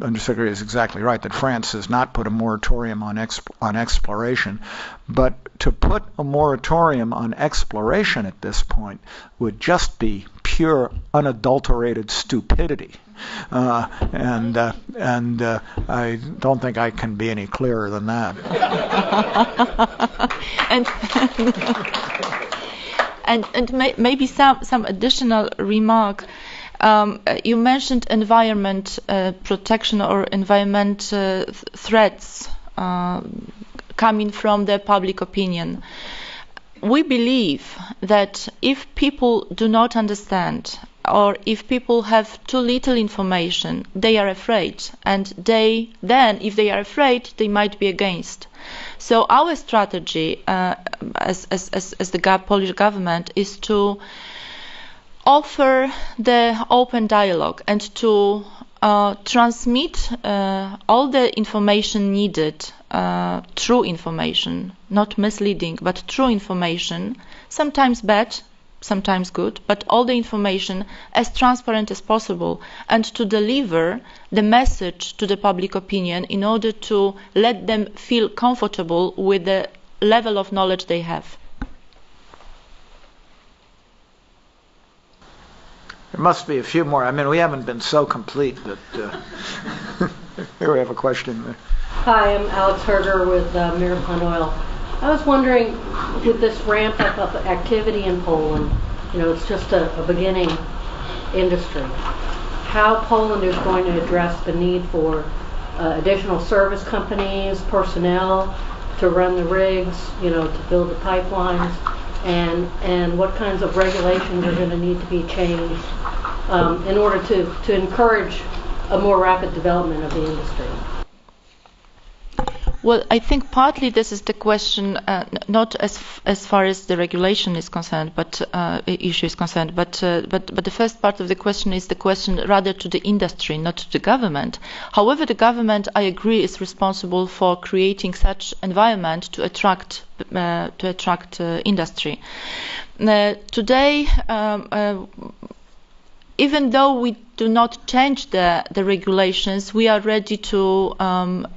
Undersecretary, is exactly right, that France has not put a moratorium on exploration, but to put a moratorium on exploration at this point would just be pure, unadulterated stupidity. And I don't think I can be any clearer than that. And maybe some additional remark. You mentioned environment protection or environment threats coming from the public opinion. We believe that if people do not understand, or if people have too little information, they are afraid, and if they are afraid, they might be against. So our strategy as the Polish government is to offer the open dialogue and to transmit all the information needed, true information, not misleading, but true information, sometimes bad, sometimes good, but all the information as transparent as possible, and to deliver the message to the public opinion in order to let them feel comfortable with the level of knowledge they have. There must be a few more. I mean, we haven't been so complete that... Here we have a question there. Hi, I'm Alex Herger with Marathon Oil. I was wondering, with this ramp up of activity in Poland, it's just a beginning industry, how Poland is going to address the need for additional service companies, personnel to run the rigs, to build the pipelines, and what kinds of regulations are going to need to be changed in order to encourage a more rapid development of the industry. Well, I think partly this is the question, not as far as the regulation is concerned, but issue is concerned, but the first part of the question is the question rather to the industry, not to the government. However, the government, I agree, is responsible for creating such environment to attract industry. Today, even though we do not change the regulations, we are ready to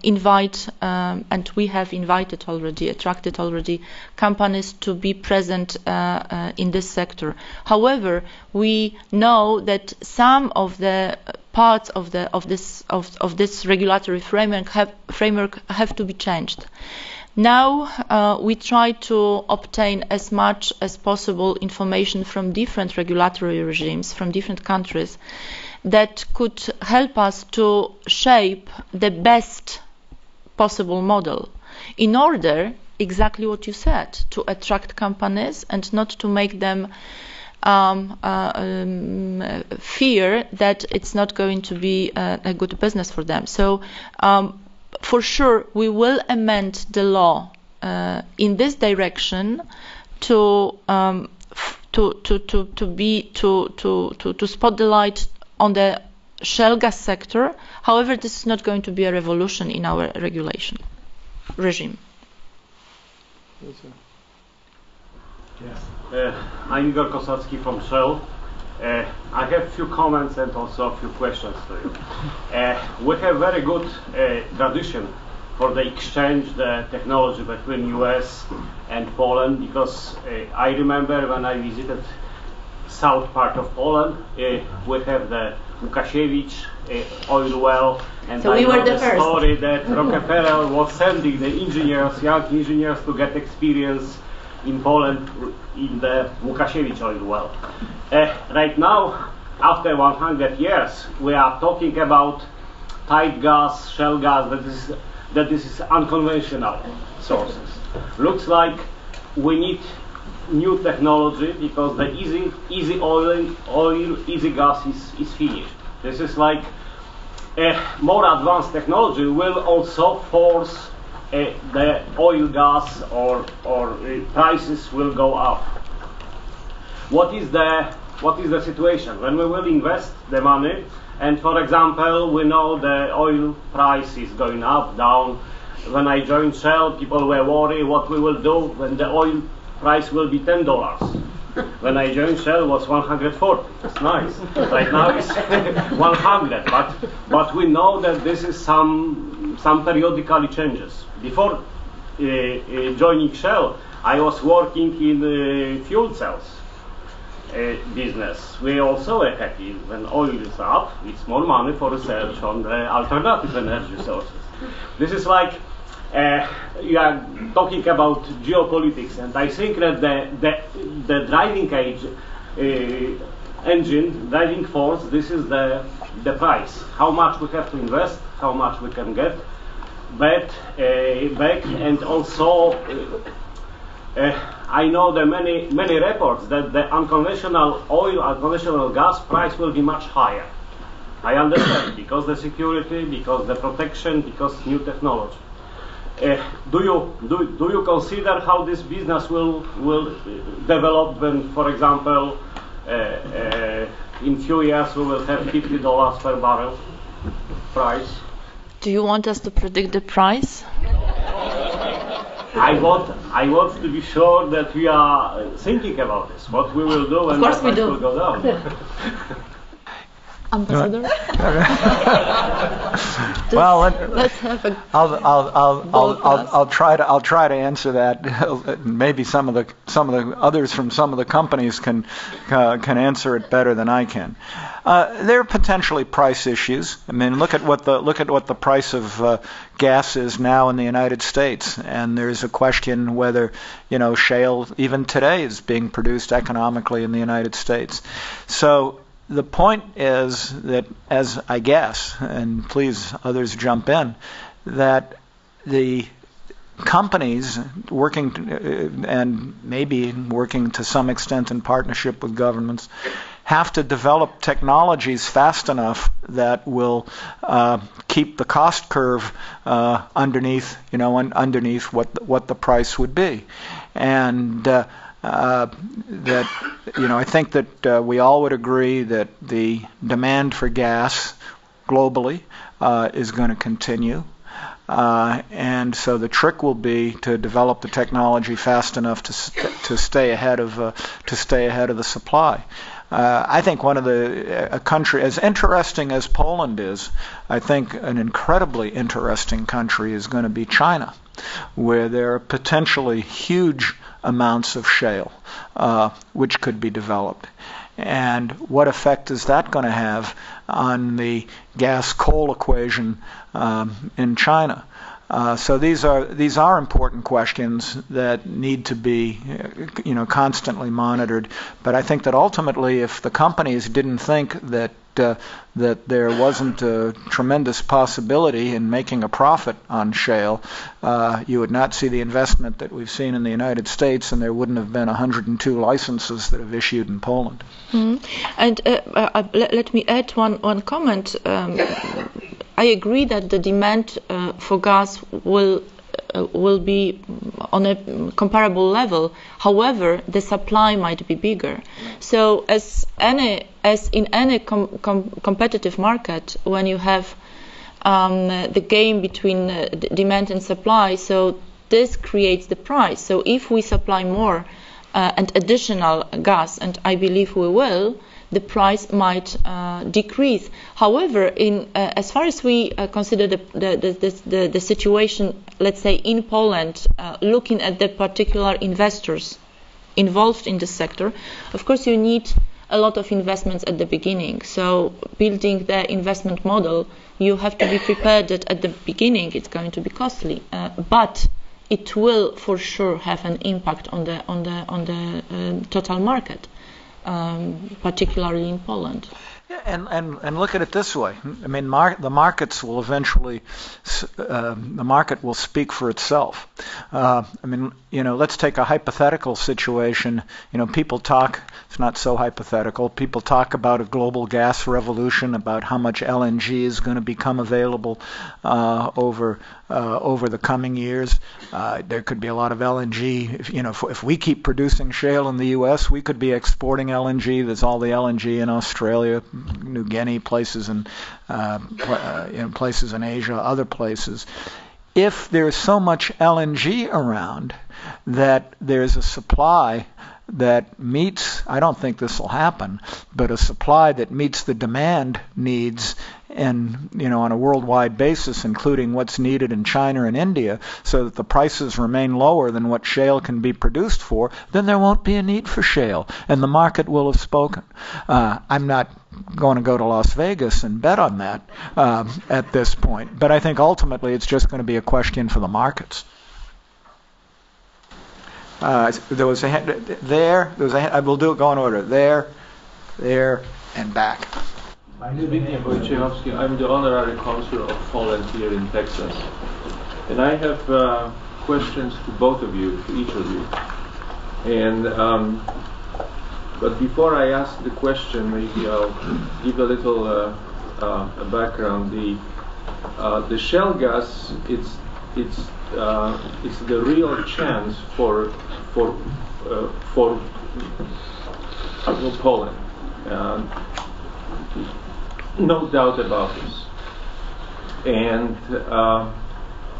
invite, and we have invited already, attracted already companies to be present in this sector. However, we know that some of the parts of this regulatory framework have to be changed. Now we try to obtain as much as possible information from different regulatory regimes, from different countries, that could help us to shape the best possible model in order, exactly what you said, to attract companies and not to make them fear that it's not going to be a good business for them. So for sure, we will amend the law in this direction to spot the light on the shale gas sector. However, this is not going to be a revolution in our regulation regime. Yes. I'm Igor Kosacki from Shell. I have a few comments and also a few questions to you. We have very good tradition for the exchange, the technology between US and Poland, because I remember when I visited south part of Poland, we have the Łukasiewicz oil well, and so I know the first story that Rockefeller was sending the engineers, young engineers, to get experience in Poland in the Łukasiewicz oil well. Right now, after 100 years, we are talking about tight gas, shale gas, that this is unconventional sources. Looks like we need new technology because the easy oil, easy gas is finished. This is like more advanced technology will also force the oil, gas, or prices will go up. What is the situation when we will invest the money? And for example, we know the oil price is going up, down. When I joined Shell, people were worried what we will do when the oil price will be $10. When I joined Shell, it was 140. It's nice. Right now it's 100. But we know that this is some periodically changes. Before joining Shell, I was working in fuel cells business. We also are happy when oil is up. It's more money for research on the alternative energy sources. This is like you are talking about geopolitics, and I think that the driving driving force, this is the price. How much we have to invest, how much we can get back, and also I know there are many reports that the unconventional oil, unconventional gas price will be much higher. I understand, because the security, because the protection, because new technology. Do you consider how this business will develop when, for example, in few years we will have $50 per barrel price? Do you want us to predict the price? I want to be sure that we are thinking about this, what we will do when the price will go down. Ambassador? Well, let's have a I'll try to answer that. Maybe some of the others from some of the companies can answer it better than I can. There are potentially price issues. I mean, look at what the price of gas is now in the United States, and there's a question whether shale even today is being produced economically in the United States. So the point is that, as I guess, and please others jump in, that the companies working and maybe working to some extent in partnership with governments have to develop technologies fast enough that will keep the cost curve underneath what the price would be, and I think that we all would agree that the demand for gas globally is going to continue. And so the trick will be to develop the technology fast enough to stay ahead of the supply. I think a country as interesting as Poland is, I think an incredibly interesting country is going to be China, where there are potentially huge amounts of shale which could be developed. And what effect is that going to have on the gas-coal equation in China? So these are important questions that need to be constantly monitored. But I think that ultimately, if the companies didn't think that there wasn't a tremendous possibility in making a profit on shale, you would not see the investment that we've seen in the United States, and there wouldn't have been 102 licenses that have issued in Poland. Mm-hmm. And let me add one comment. I agree that the demand for gas will be on a comparable level. However, the supply might be bigger. So, as in any competitive market, when you have the game between demand and supply, so this creates the price. So, if we supply more and additional gas, and I believe we will, the price might decrease. However, as far as we consider the situation, let's say in Poland, looking at the particular investors involved in this sector, of course you need a lot of investments at the beginning. So building the investment model, you have to be prepared that at the beginning it's going to be costly, but it will for sure have an impact on the total market. Particularly in Poland. Yeah, and look at it this way. I mean, the markets will eventually, the market will speak for itself. I mean, let's take a hypothetical situation. People talk, it's not so hypothetical, people talk about a global gas revolution, about how much LNG is going to become available over the coming years. There could be a lot of LNG. If we keep producing shale in the U.S., we could be exporting LNG. There's all the LNG in Australia, New Guinea, places in Asia, other places. If there's so much LNG around that there's a supply that meets, I don't think this will happen, but a supply that meets the demand needs and on a worldwide basis, including what's needed in China and India, so that the prices remain lower than what shale can be produced for, then there won't be a need for shale, and the market will have spoken. I'm not going to go to Las Vegas and bet on that at this point, but I think ultimately it's just going to be a question for the markets. There was a hand there. There was a hand. I will go in order. There, and back. Zbigniew Wojciechowski. I'm the honorary consul of Poland here in Texas, and I have questions to both of you, to each of you. And but before I ask the question, maybe I'll give a little a background. The shale gas, it's the real chance for Poland. No doubt about this. And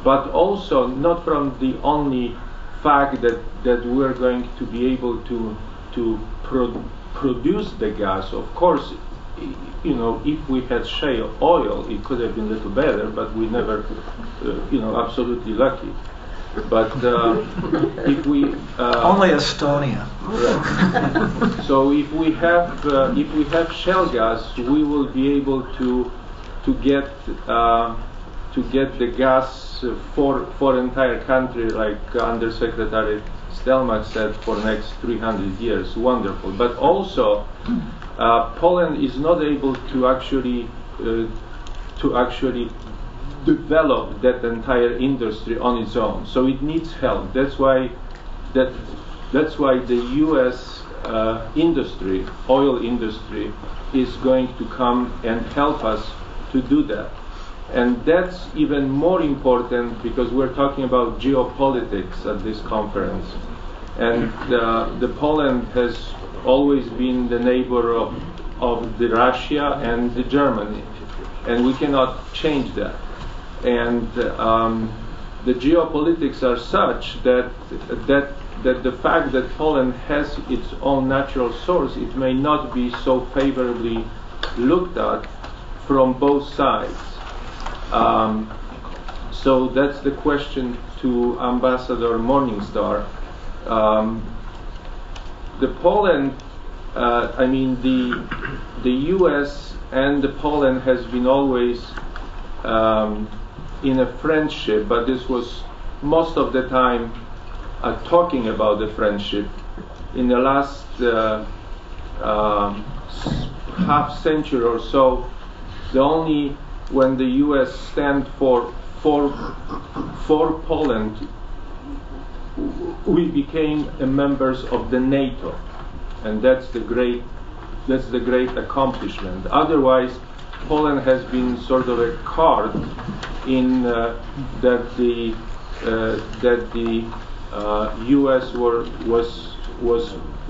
but also not from the only fact that we're going to be able to produce the gas. Of course, if we had shale oil, it could have been a little better, but we never, absolutely lucky. But if we only Estonia. Right. So if we have shale gas, we will be able to get the gas for entire country, like Undersecretary Stelmach said, for next 300 years. Wonderful. But also, Poland is not able to actually develop that entire industry on its own. So it needs help. That's why the U.S. Industry, oil industry, is going to come and help us to do that. And that's even more important because we're talking about geopolitics at this conference. And the Poland has always been the neighbor of the Russia and the Germany. And we cannot change that. And the geopolitics are such that the fact that Poland has its own natural source, it may not be so favorably looked at from both sides. So that's the question to Ambassador Morningstar. The U.S. and the Poland has been always in a friendship, but this was most of the time talking about the friendship. In the last half century or so, when the U.S. stand for Poland, we became members of the NATO, and that's the great accomplishment. Otherwise, Poland has been sort of a card in that the U.S.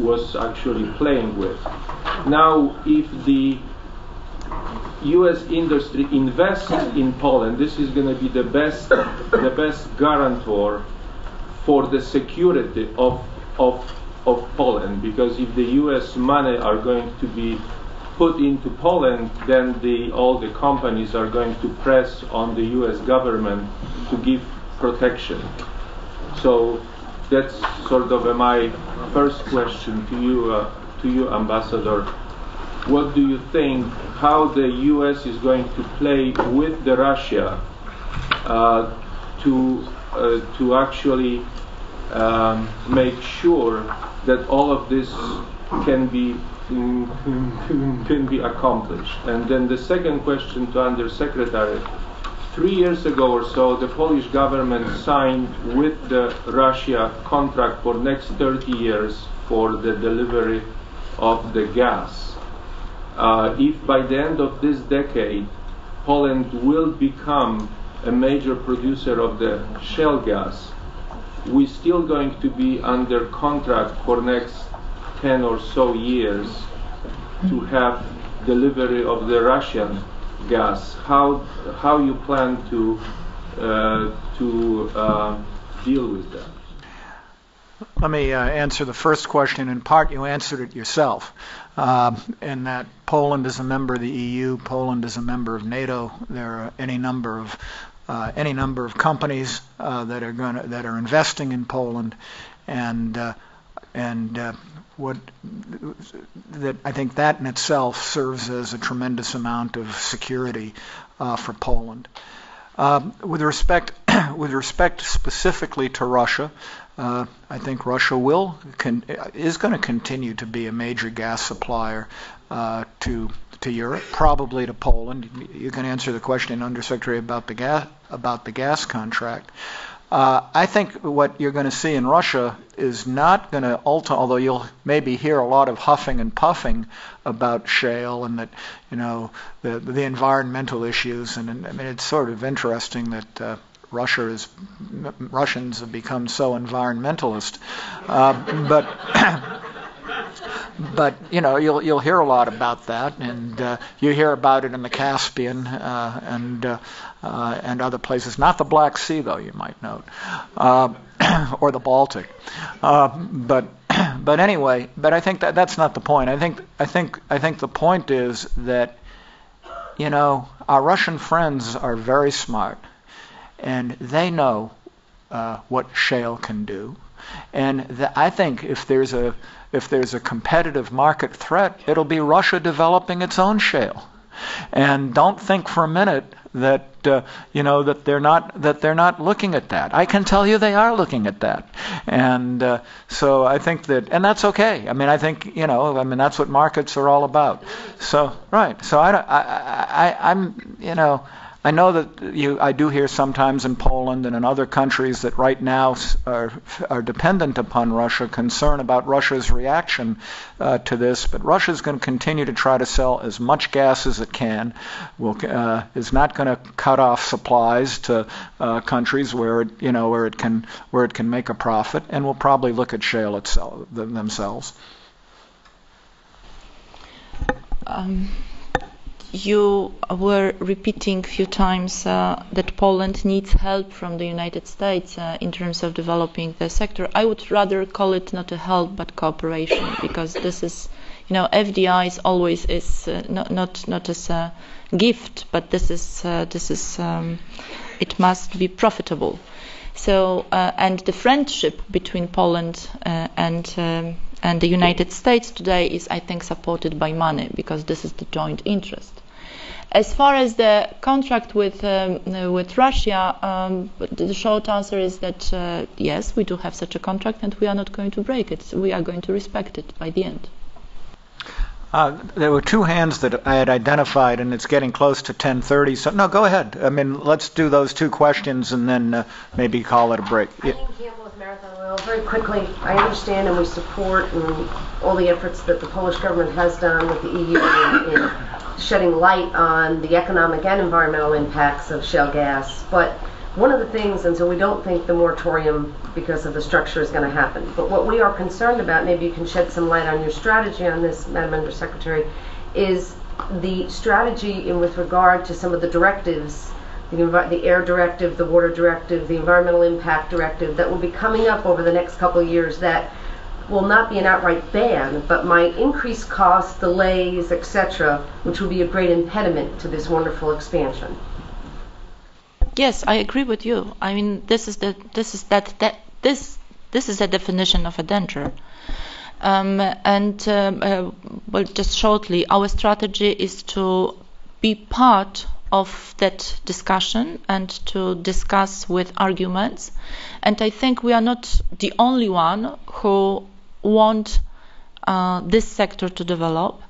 was actually playing with. Now, if the U.S. industry invests in Poland, this is going to be the best guarantor for the security of Poland, because if the U.S. money are going to be put into Poland, then all the companies are going to press on the U.S. government to give protection. So that's sort of my first question to you, Ambassador. What do you think? How the U.S. is going to play with the Russia to actually make sure that all of this can be accomplished? And then the second question to Undersecretary. 3 years ago or so, the Polish government signed with the Russia contract for next 30 years for the delivery of the gas. If by the end of this decade, Poland will become a major producer of the shale gas, we're still going to be under contract for next 10 or so years to have delivery of the Russian gas. How you plan to deal with that? Let me answer the first question. In part, you answered it yourself, in that Poland is a member of the EU. Poland is a member of NATO. There are any number of companies that are investing in Poland, and I think that in itself serves as a tremendous amount of security for Poland. With respect specifically to Russia, I think Russia is going to continue to be a major gas supplier to Europe, probably to Poland. You can answer the question, Undersecretary, about the gas contract. I think what you're going to see in Russia is not going to although you'll maybe hear a lot of huffing and puffing about shale and that, the environmental issues. And I mean, it's sort of interesting that Russians have become so environmentalist. but you'll hear a lot about that, and you hear about it in the Caspian and other places. Not the Black Sea, though, you might note, or the Baltic. But anyway, but I think that's not the point. I think the point is that our Russian friends are very smart, and they know what shale can do. And I think if there's a competitive market threat, it'll be Russia developing its own shale. And don't think for a minute that that they're not looking at that. I can tell you they are looking at that. And so I think and that's okay. I mean, I think that's what markets are all about. So right. So I know that I do hear sometimes in Poland and in other countries that right now are dependent upon Russia, concern about Russia's reaction to this. But Russia's going to continue to try to sell as much gas as it can. Is not going to cut off supplies to countries where it can make a profit, and will probably look at shale themselves. You were repeating a few times that Poland needs help from the United States in terms of developing the sector. I would rather call it not a help but cooperation, because this is, FDI always is not as a gift, but this is it must be profitable. So and the friendship between Poland and the United States today is, I think, supported by money, because this is the joint interest. As far as the contract with Russia, the short answer is that yes, we do have such a contract, and we are not going to break it. We are going to respect it by the end. There were two hands that I had identified, and it's getting close to 10:30. So no, go ahead. I mean, let's do those two questions, and then maybe call it a break. Eileen Campbell with Marathon Oil. Very quickly, I understand and we support all the efforts that the Polish government has done with the EU in shedding light on the economic and environmental impacts of shale gas. But one of the things, and so we don't think the moratorium because of the structure is going to happen, but what we are concerned about, maybe you can shed some light on your strategy on this, Madam Undersecretary, is the strategy with regard to some of the directives, the air directive, the water directive, the environmental impact directive that will be coming up over the next couple of years that will not be an outright ban, but might increase costs, delays, etc., which will be a great impediment to this wonderful expansion. Yes, I agree with you. I mean, this is the definition of a danger. Well, just shortly, our strategy is to be part of that discussion and to discuss with arguments. And I think we are not the only one who want this sector to develop.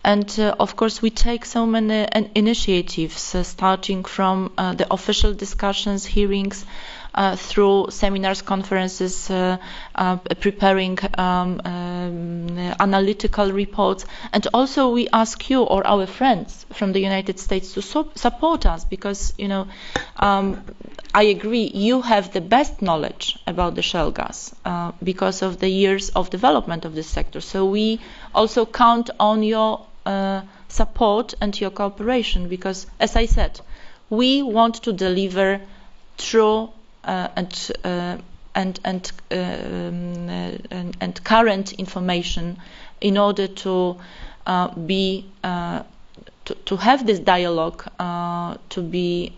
And of course, we take so many initiatives, starting from the official discussions, hearings, through seminars, conferences, preparing analytical reports. And also we ask you or our friends from the United States to support us, because, I agree, you have the best knowledge about the shale gas because of the years of development of this sector. So we also count on your support and your cooperation, because, as I said, we want to deliver true and current information in order to to have this dialogue to be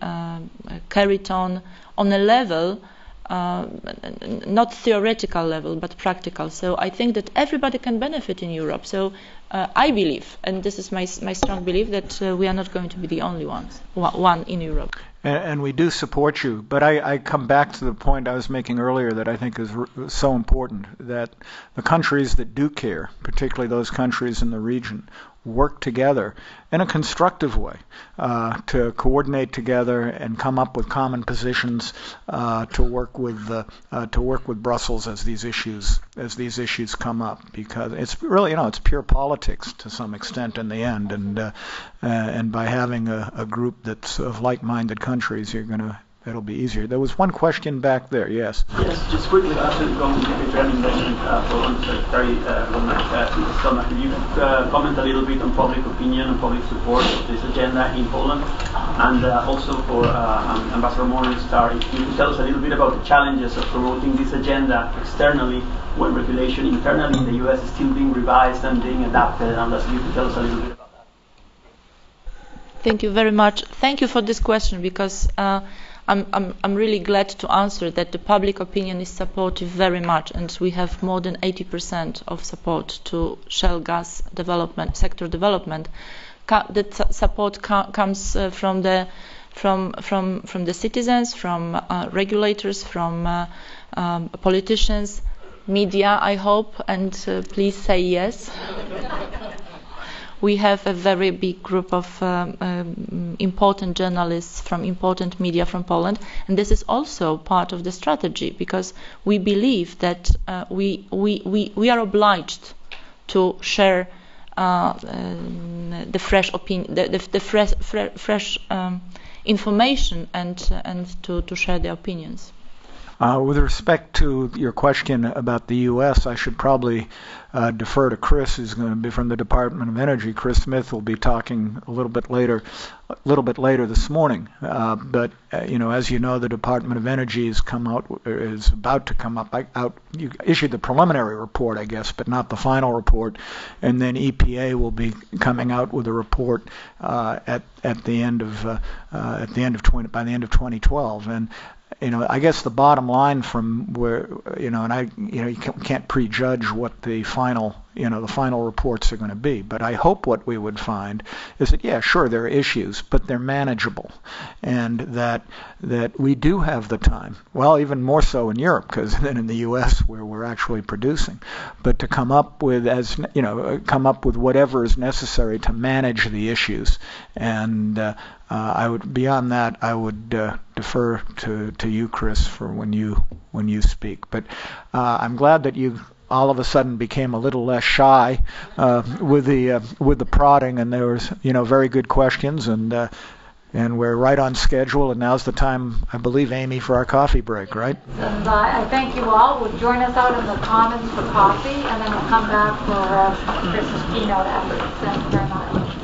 carried on a level, not theoretical level, but practical. So I think that everybody can benefit in Europe. So I believe, and this is my strong belief, that we are not going to be the only one in Europe. And we do support you, but I come back to the point I was making earlier that I think is so important, that the countries that do care, particularly those countries in the region, work together in a constructive way to coordinate together and come up with common positions to work with Brussels as these issues come up, because it's really it's pure politics to some extent in the end, and by having a group that's of like-minded countries, you're going to it'll be easier. There was one question back there. Yes. Yes, just quickly, after going to the Israeli invasion, Poland Secretary Stomach, if you could comment a little bit on public opinion and public support of this agenda in Poland, and also for Ambassador Morningstar, if you could tell us a little bit about the challenges of promoting this agenda externally when regulation internally in the U.S. is still being revised and being adapted, and if you could tell us a little bit about that. Thank you very much. Thank you for this question, because I'm really glad to answer that the public opinion is supportive very much, and we have more than 80% of support to shale gas development, sector development. That support comes from the citizens, from regulators, from politicians, media, I hope, and please say yes. We have a very big group of important journalists from important media from Poland, and this is also part of the strategy, because we believe that we are obliged to share the fresh opinion, the fresh information, and to share the opinions. With respect to your question about the U.S., I should probably defer to Chris, who's going to be from the Department of Energy. Chris Smith will be talking a little bit later this morning. But as you know, the Department of Energy is about to come out. You issued the preliminary report, I guess, but not the final report. And then EPA will be coming out with a report by the end of 2012. And I guess the bottom line from where, you can't prejudge what the final reports are going to be. But I hope what we would find is that, yeah, sure, there are issues, but they're manageable, and that we do have the time. Well, even more so in Europe, than in the U.S., where we're actually producing. But to come up with whatever is necessary to manage the issues, and beyond that, I would defer to you, Chris, for when you speak. But I'm glad that you all of a sudden became a little less shy with the prodding, and there was very good questions, and we're right on schedule. And now's the time, I believe, Amy, for our coffee break, right? And I thank you all. We'll join us out in the Commons for coffee, and then we'll come back for Chris's keynote afterwards. Thank you very much.